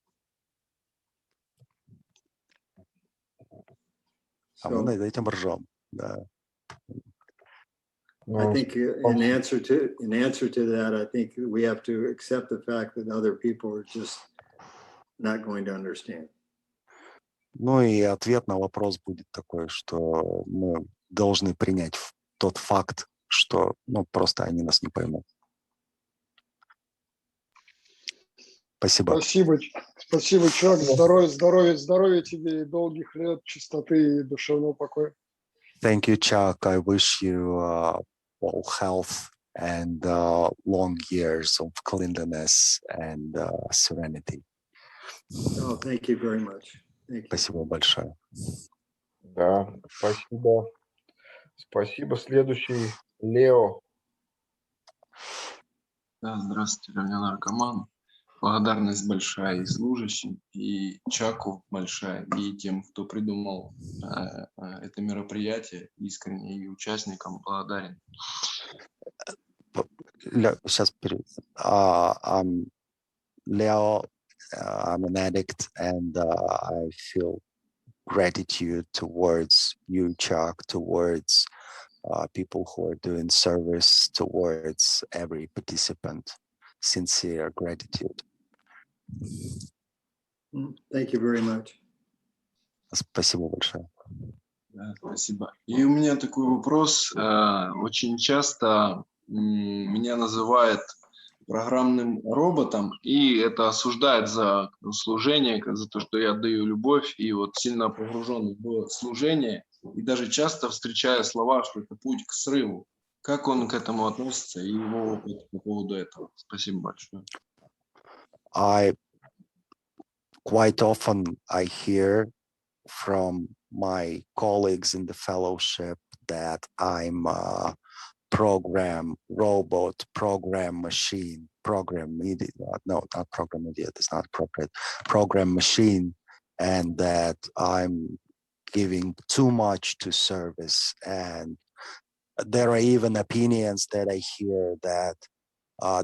А мы над этим ржем, да. I think in answer to that, I think we have to accept the fact that other people are just not going to understand. И ответ на вопрос будет такой, что мы должны принять тот факт, что просто они нас не поймут. Спасибо. Спасибо, Чак. Здоровья тебе и долгих лет, чистоты и душевного покоя. Thank you, Chuck. I wish you all health and long years of cleanliness and serenity. Oh, thank you very much. Thank you. Спасибо большое. Да, спасибо. Спасибо. Следующий Лео. Да, здравствуйте, меня наркоман. Благодарность большая и служащим, и Чаку большая, и тем, кто придумал это мероприятие, искренне, и участникам благодарен. Сейчас I'm Leo. I'm an addict, and I feel gratitude towards you, Chuck, towards people who are doing service, towards every participant. Sincere gratitude. Thank you very much. Спасибо большое. Да, спасибо. И у меня такой вопрос. Очень часто меня называют программным роботом, и это осуждают за служение, за то, что я отдаю любовь, и вот сильно погружен в служение, и даже часто встречаю слова, что это путь к срыву. Как он к этому относится и его опыт по поводу этого? Спасибо большое. Quite often I hear from my colleagues in the fellowship that I'm a program robot, program machine, program idiot. No, not program idiot. It's not appropriate. Program machine, and that I'm giving too much to service. And there are even opinions that I hear that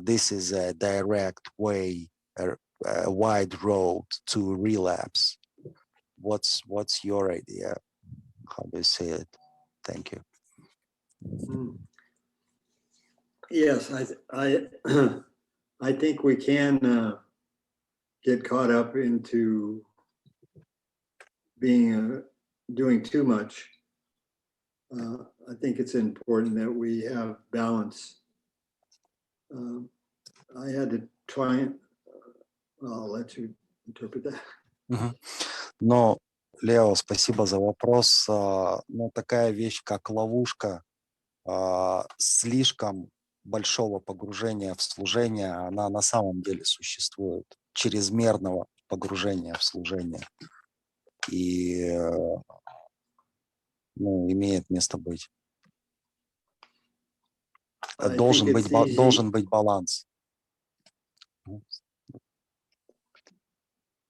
this is a direct way, a wide road to relapse. What's your idea? How do you see it? Thank you. Yes, I think we can get caught up into being doing too much. I think it's important that we have balance. I had to try and I'll let you interpret that. Но, Лео, спасибо за вопрос. Но такая вещь, как ловушка, слишком большого погружения в служение, она на самом деле существует, чрезмерного погружения в служение. И имеет место быть. Должен быть баланс.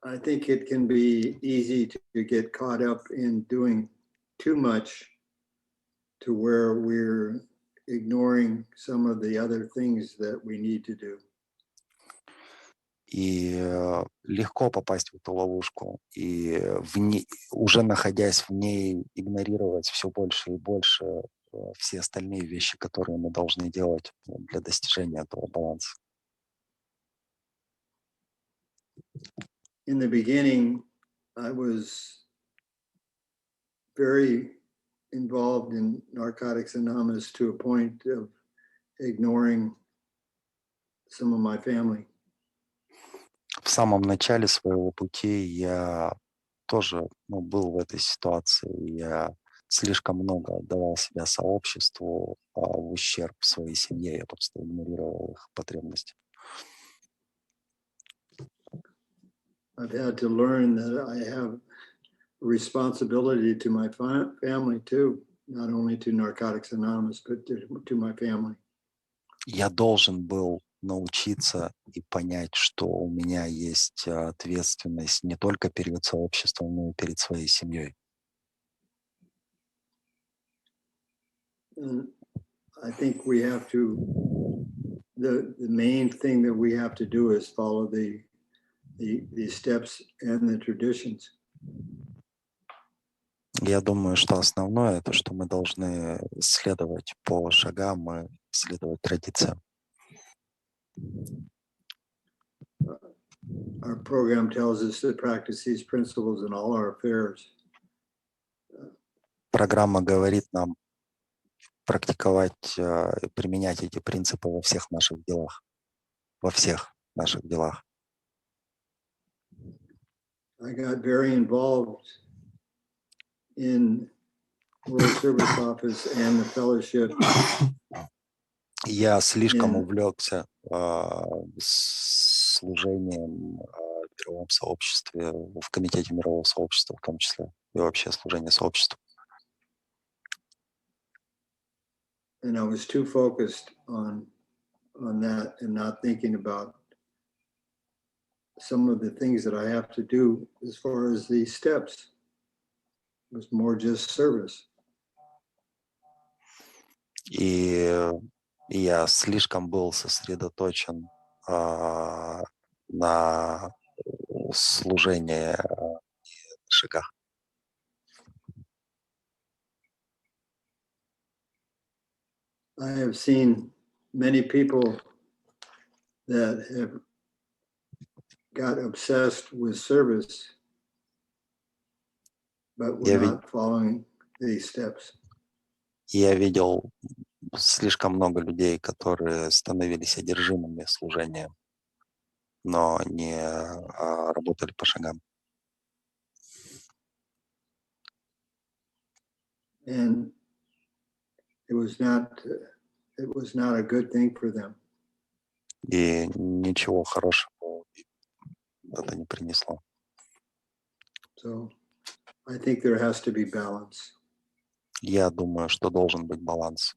I think it can be easy to get caught up in doing too much to where we're ignoring some of the other things that we need to do. И легко попасть в эту ловушку, и уже находясь в ней, игнорировать все больше и больше все остальные вещи, которые мы должны делать для достижения этого баланса. In the beginning, I was very involved in Narcotics Anonymous to a point of ignoring some of my family. В самом начале своего пути я тоже был в этой ситуации. Я слишком много отдавал себя сообществу в ущерб своей семье. Я просто игнорировал их потребности. I've had to learn that I have responsibility to my family too, not only to Narcotics Anonymous, but to my family. Я должен был научиться и понять, что у меня есть ответственность не только перед сообществом, но и перед своей семьей. And I think we have to, the main thing that we have to do is follow the steps and the traditions. Я думаю, что основное это, что мы должны следовать по шагам и следовать традициям. Our program tells us to practice these principles in all our affairs. Программа говорит нам практиковать и применять эти принципы во всех наших делах. Во всех наших делах. I got very involved in World Service Office and the fellowship. Я слишком увлекся служением в мировом сообществе, в комитете мирового сообщества в том числе, и вообще служение сообществу. And I was too focused on that and not thinking about some of the things that I have to do as far as the steps. It was more just service. И я слишком был сосредоточен на служении шагах. I have seen many people that have got obsessed with service, but were not following these steps. Я видел слишком много людей, которые становились одержимыми служением, но не работали по шагам. And it was not a good thing for them. И ничего хорошего это не принесло. So I think there has to be balance. Я думаю, что должен быть баланс.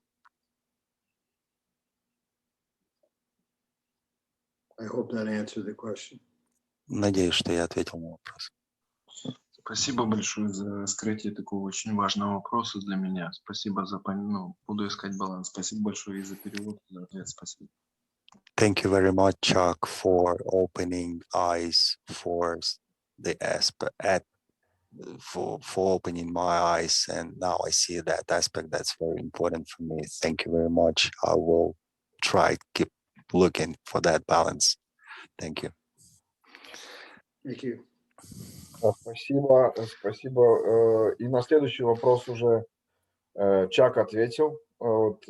I hope that answered the question. Надеюсь, что я ответил на вопрос. Спасибо большое за раскрытие такого очень важного вопроса для меня. Спасибо за буду искать баланс. Спасибо большое и за перевод, и за ответ. Спасибо. Thank you very much, Chuck, for opening eyes for the aspect, for opening my eyes, and now I see that aspect that's very important for me. Thank you very much. I will try to keep looking for that balance. Thank you. Thank you. Спасибо, спасибо. И на следующий вопрос уже Чак ответил. Вот,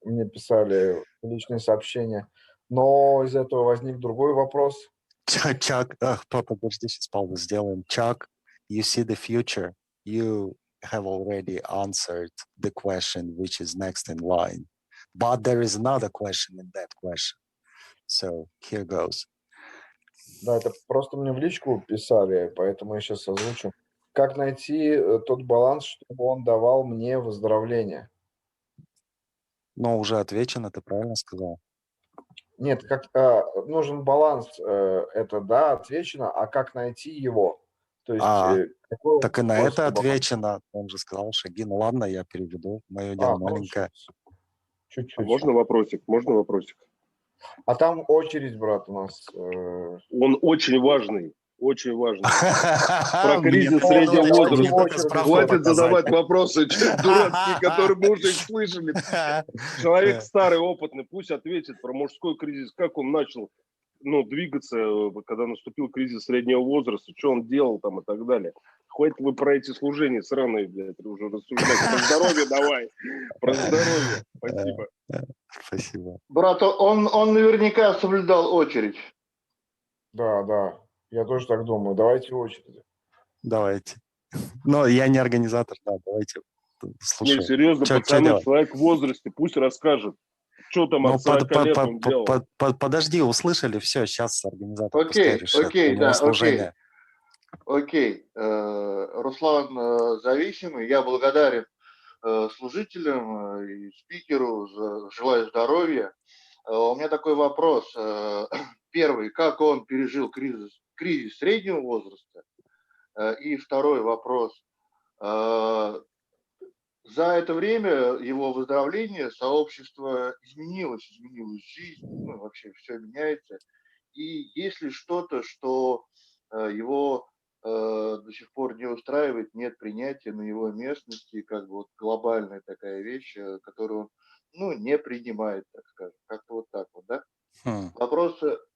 мне писали личные сообщения. Но из этого возник другой вопрос. Chuck, подожди, сейчас паузу сделаем. Chuck, you see the future. You have already answered the question which is next in line. But there is another question in that question. So here goes. Да, это просто мне в личку писали, поэтому я сейчас озвучу. Как найти тот баланс, чтобы он давал мне выздоровление? Но уже отвечено, ты правильно сказал. Нет, как нужен баланс, это да, отвечено, а как найти его? То есть, так и на это отвечено. Он же сказал шаги. Ну ладно, я переведу. Мое дело маленькое. Чуть-чуть. Можно вопросик? Можно вопросик? А там очередь, брат, у нас. Он очень важный. Очень важный. Про кризис среднего возраста. Хватит задавать вопросы дурацкие, которые мы уже их слышали. Человек старый, опытный, пусть ответит про мужской кризис, как он начал двигаться, когда наступил кризис среднего возраста, что он делал там и так далее. Хватит вы про эти служения сраные, блядь, уже рассуждать. Про здоровье давай. Про здоровье. Спасибо. Спасибо. Брат, он наверняка соблюдал очередь. Да. Я тоже так думаю. Давайте очередь. Давайте. Но я не организатор, да, давайте. Слушай. Не, серьезно, пацаны, человек в возрасте, пусть расскажет. Что там от 40 лет он делал? Подожди, услышали, все, сейчас организатор пускай решит. Окей, да, окей. Руслан зависимый, я благодарен служителям и спикеру, желаю здоровья. У меня такой вопрос. Первый, как он пережил кризис среднего возраста? И второй вопрос. За это время его выздоровление, сообщество изменилось жизнь, вообще все меняется. И есть ли что-то, что его до сих пор не устраивает, нет принятия на его местности, как бы вот глобальная такая вещь, которую он не принимает, так скажем, как-то вот так вот, да?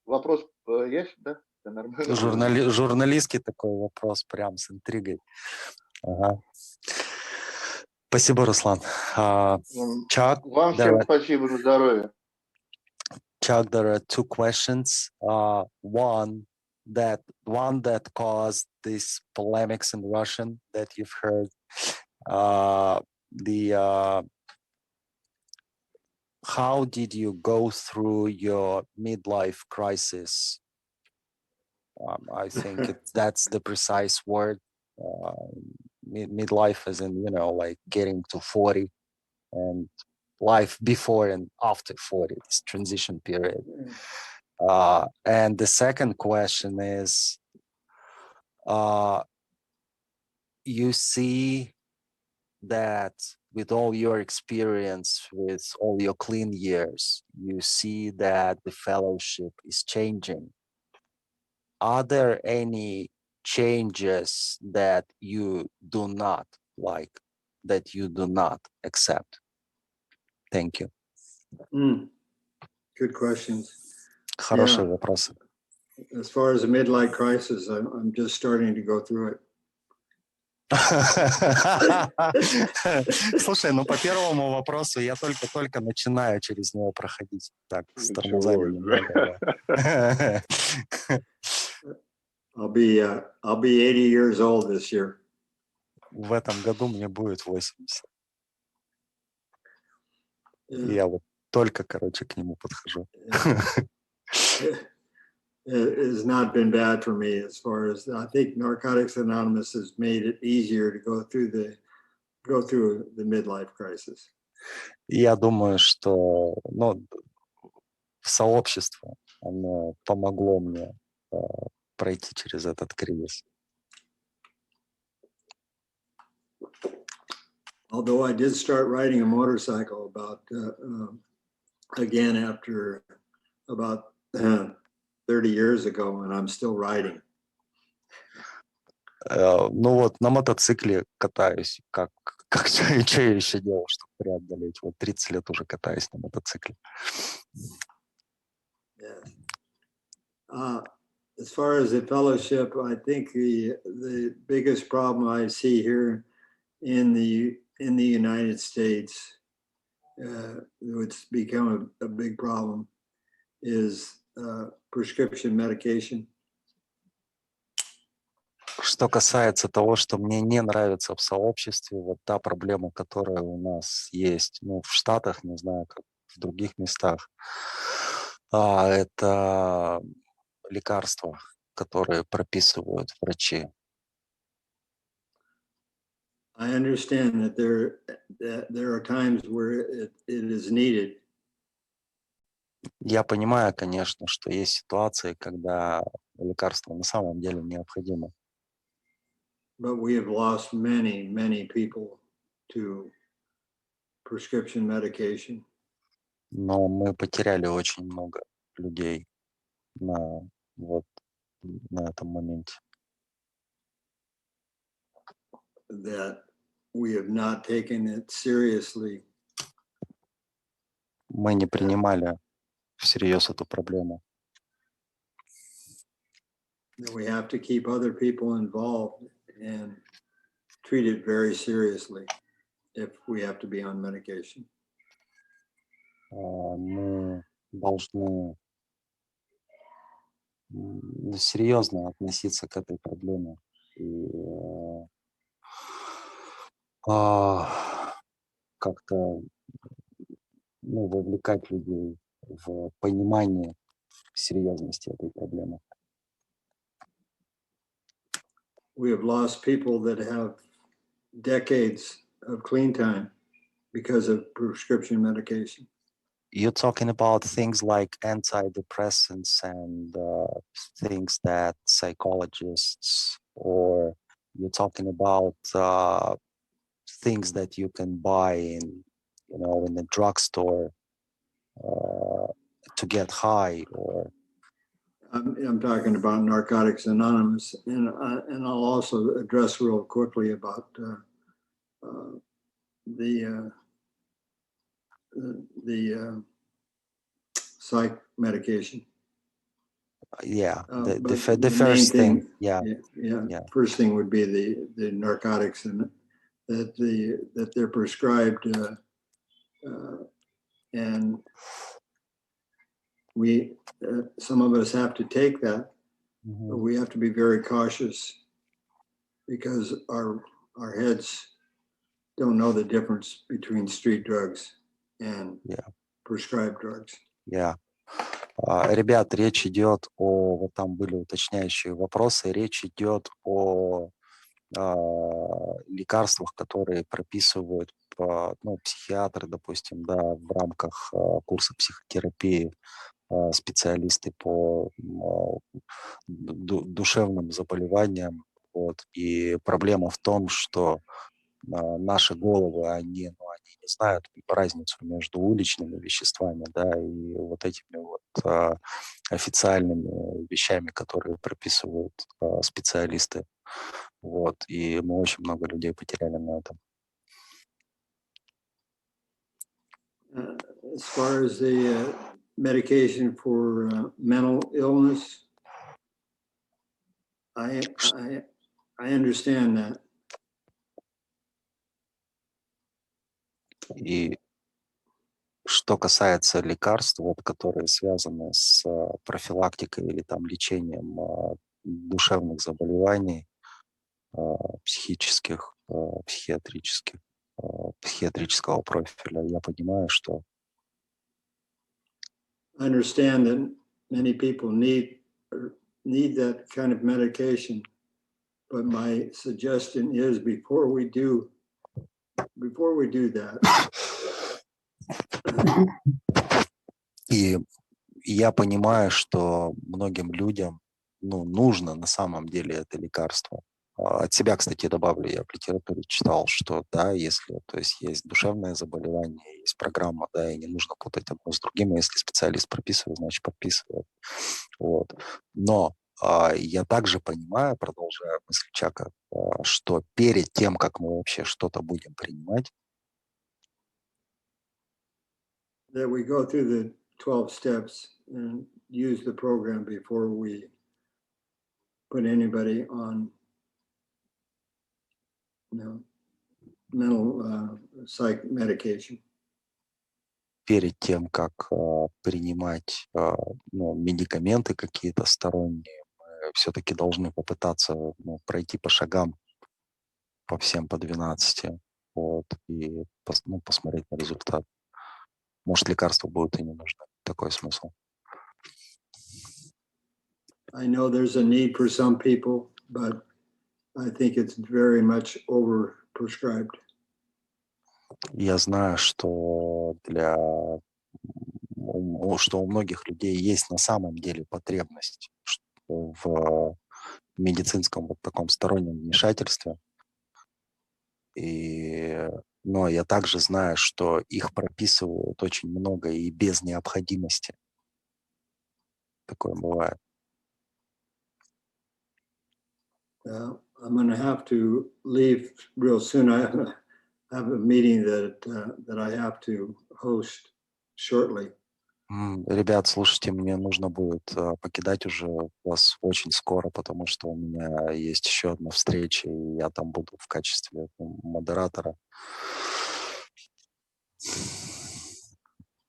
Вопрос есть, да? Нормально. Журналистский такой вопрос, прям с интригой. Ага. Спасибо, Руслан. Chuck, вам всем спасибо за здоровье. Chuck, there are two questions. One that caused these polemics in Russian that you've heard. How did you go through your midlife crisis? I think that's the precise word. Midlife as in, like getting to 40 and life before and after 40, this transition period. And the second question is, you see that with all your experience, with all your clean years, you see that the fellowship is changing. Are there any changes that you do not like, that you do not accept? Thank you. Good questions. Хорошие вопросы. As far as the midlife crisis, I'm just starting to go through it. Слушай, ну по первому вопросу я только начинаю через него проходить. Так, с Ничего тормозами немного. Да. I'll be 80 years old this year. В этом году мне будет 80. И Yeah. я вот только, короче, к нему подхожу. It has not been bad for me as far as I think Narcotics Anonymous has made it easier to go through the midlife crisis. Я думаю, что сообщество, оно помогло мне пройти через этот кризис. Although I did start riding a motorcycle again after about 30 years ago, and I'm still riding. Ну вот, на мотоцикле катаюсь. Что я еще делал, чтобы преодолеть? Вот 30 лет уже катаюсь на мотоцикле. Yeah. As far as the fellowship, I think the biggest problem I see here in the United States, it's become a big problem, is prescription medication. Что касается того, что мне не нравится в сообществе, вот та проблема, которая у нас есть, в Штатах, не знаю, как в других местах, это лекарства, которые прописывают врачи. I understand that there are times where it is needed. Я понимаю, конечно, что есть ситуации, когда лекарства на самом деле необходимы. But we have lost many people to prescription medication. Но мы потеряли очень много людей на этом моменте. That we have not taken it seriously. Мы не принимали всерьез эту проблему. That we have to keep other people involved and treat it very seriously if we have to be on medication. Мы должны серьезно относиться к этой проблеме и как-то вовлекать людей в понимание серьезности этой проблемы. We have lost people that have decades of clean time because of prescription medication. You're talking about things like antidepressants and things that psychologists, or you're talking about things that you can buy in the drugstore to get high, or I'm talking about Narcotics Anonymous, and I'll also address real quickly about the psych medication. The first thing, yeah. First thing would be the narcotics, and that they're prescribed, and we some of us have to take that, but we have to be very cautious because our heads don't know the difference between street drugs and prescribed drugs. Yeah. Ребят, речь идет вот там были уточняющие вопросы, речь идет о лекарствах, которые прописывают психиатры, допустим, в рамках курса психотерапии, специалисты по душевным заболеваниям. И проблема в том, что наши головы, они не знают разницу между уличными веществами, и вот этими официальными вещами, которые прописывают специалисты. И мы очень много людей потеряли на этом. As far as the medication for mental illness, I understand that. И что касается лекарств, вот, которые связаны с профилактикой или там лечением душевных заболеваний, психических, психиатрического профиля, я понимаю, что I understand that many people need that kind of medication, but my suggestion is before we do that. И я понимаю, что многим людям нужно на самом деле это лекарство. От себя, кстати, добавлю, я в литературе читал, что да, если, то есть есть душевное заболевание, есть программа, да, и не нужно путать одно с другим, и если специалист прописывает, значит подписывает. Вот. Но я также понимаю, продолжая мысль Чака, что перед тем, как мы вообще что-то будем принимать, that we go through the 12 steps and use the program before we put anybody on mental psych medication. перед тем, как принимать медикаменты какие-то сторонние, мы все-таки должны попытаться пройти по шагам, по всем по 12, вот, и посмотреть на результат. Может, лекарства будут и не нужны. Такой смысл. I know there's a need for some people, but I think it's very much overprescribed. Я знаю, что у многих людей есть на самом деле потребность в медицинском вот таком стороннем вмешательстве. Но я также знаю, что их прописывают очень много и без необходимости. Такое бывает. I'm going to have to leave real soon. I have a meeting that I have to host shortly. Ребят, слушайте, мне нужно будет покидать уже вас очень скоро, потому что у меня есть еще одна встреча, и я там буду в качестве модератора.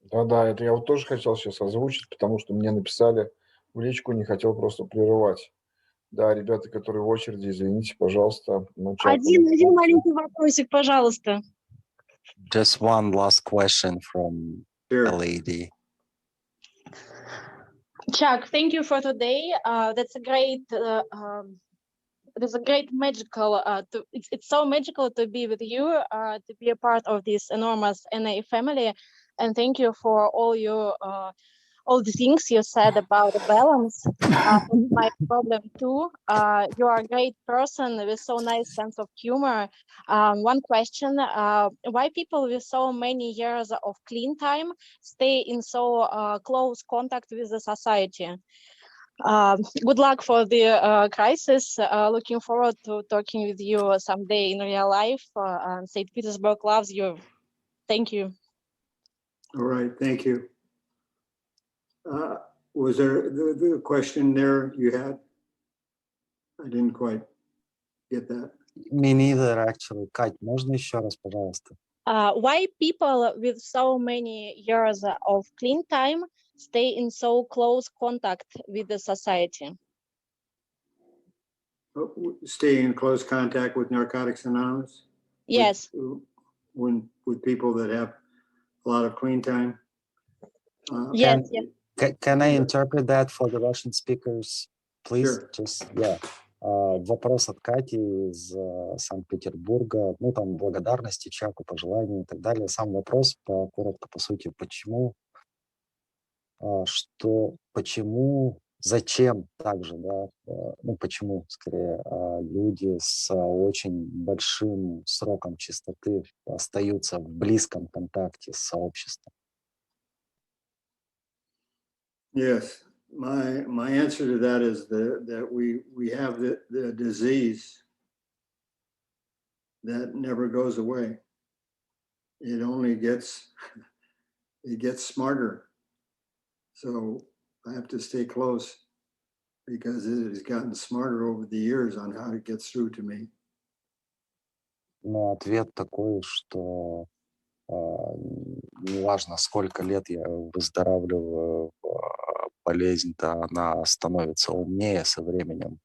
Да, это я вот тоже хотел сейчас озвучить, потому что мне написали в личку, не хотел просто прерывать. Да, ребята, которые в очереди, извините, пожалуйста. Один маленький вопросик, пожалуйста. Just one last question from a lady. Chuck, thank you for today. That's a great magical. It's so magical to be with you, to be a part of this enormous NA family, and thank you for all the things you said about the balance. My problem too. You are a great person with so nice sense of humor. One question: why people with so many years of clean time stay in so close contact with the society? Good luck for the crisis. Looking forward to talking with you someday in real life. St. Petersburg loves you. Thank you. All right, thank you. Was there the question there you had? I didn't quite get that. Me neither, actually. Кать, можно еще раз, пожалуйста? Why people with so many years of clean time stay in so close contact with the society? Stay in close contact with Narcotics Anonymous? Yes. With people that have a lot of clean time? Yes. Can I interpret that for the Russian speakers, please? Sure. Just, yeah. Вопрос от Кати из Санкт-Петербурга. Там благодарности Чаку, пожелания и так далее. Сам вопрос, коротко, по сути, зачем также, да, почему, скорее, люди с очень большим сроком чистоты остаются в близком контакте с сообществом? Yes, my answer to that is that we have the disease that never goes away. It only gets smarter. So I have to stay close because it has gotten smarter over the years on how it gets through to me. Но ответ такой, что неважно, сколько лет я выздоравливаю, болезнь-то она становится умнее со временем,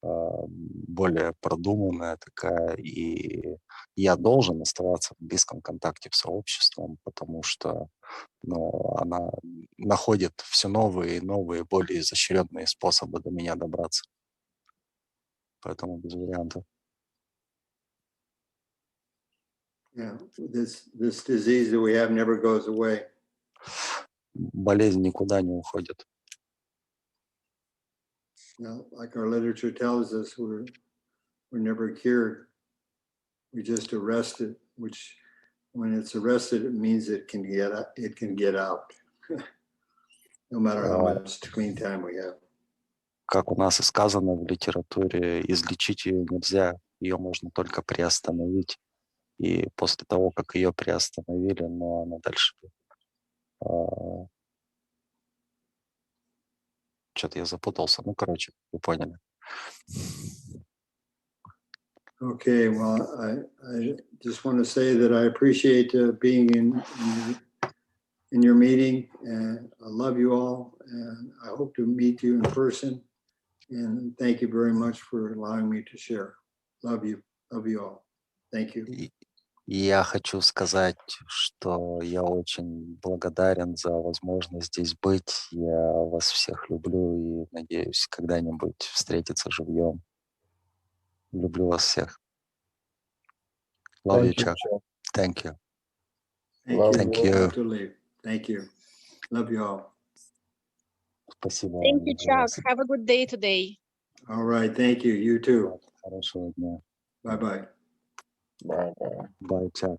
более продуманная такая, и я должен оставаться в близком контакте с сообществом, потому что она находит все новые и новые, более изощренные способы до меня добраться. Поэтому без вариантов. Yeah, this disease that we have never goes away. Болезнь никуда не уходит. Now, like our literature tells us, we're never cured. We just arrested, which when it's arrested, it means it can get out. No matter how much screen time we have. Как у нас и сказано в литературе, излечить ее нельзя, ее можно только приостановить. И после того, как ее приостановили, но она дальше... Что-то я запутался. Ну, короче, вы поняли. Okay, well, I just want to say that I appreciate being in your meeting, and I love you all, and I hope to meet you in person. And thank you very much for allowing me to share. Love you all. Thank you. И я хочу сказать, что я очень благодарен за возможность здесь быть. Я вас всех люблю и надеюсь когда-нибудь встретиться живьем. Люблю вас всех. Love you, Chuck. Thank you. Thank you. Have to leave. Thank you. Love you all. Спасибо. Thank you, Chuck. Have a good day today. All right. Thank you. You too. Хорошего дня. Bye-bye. Bye-bye. Bye, Chuck.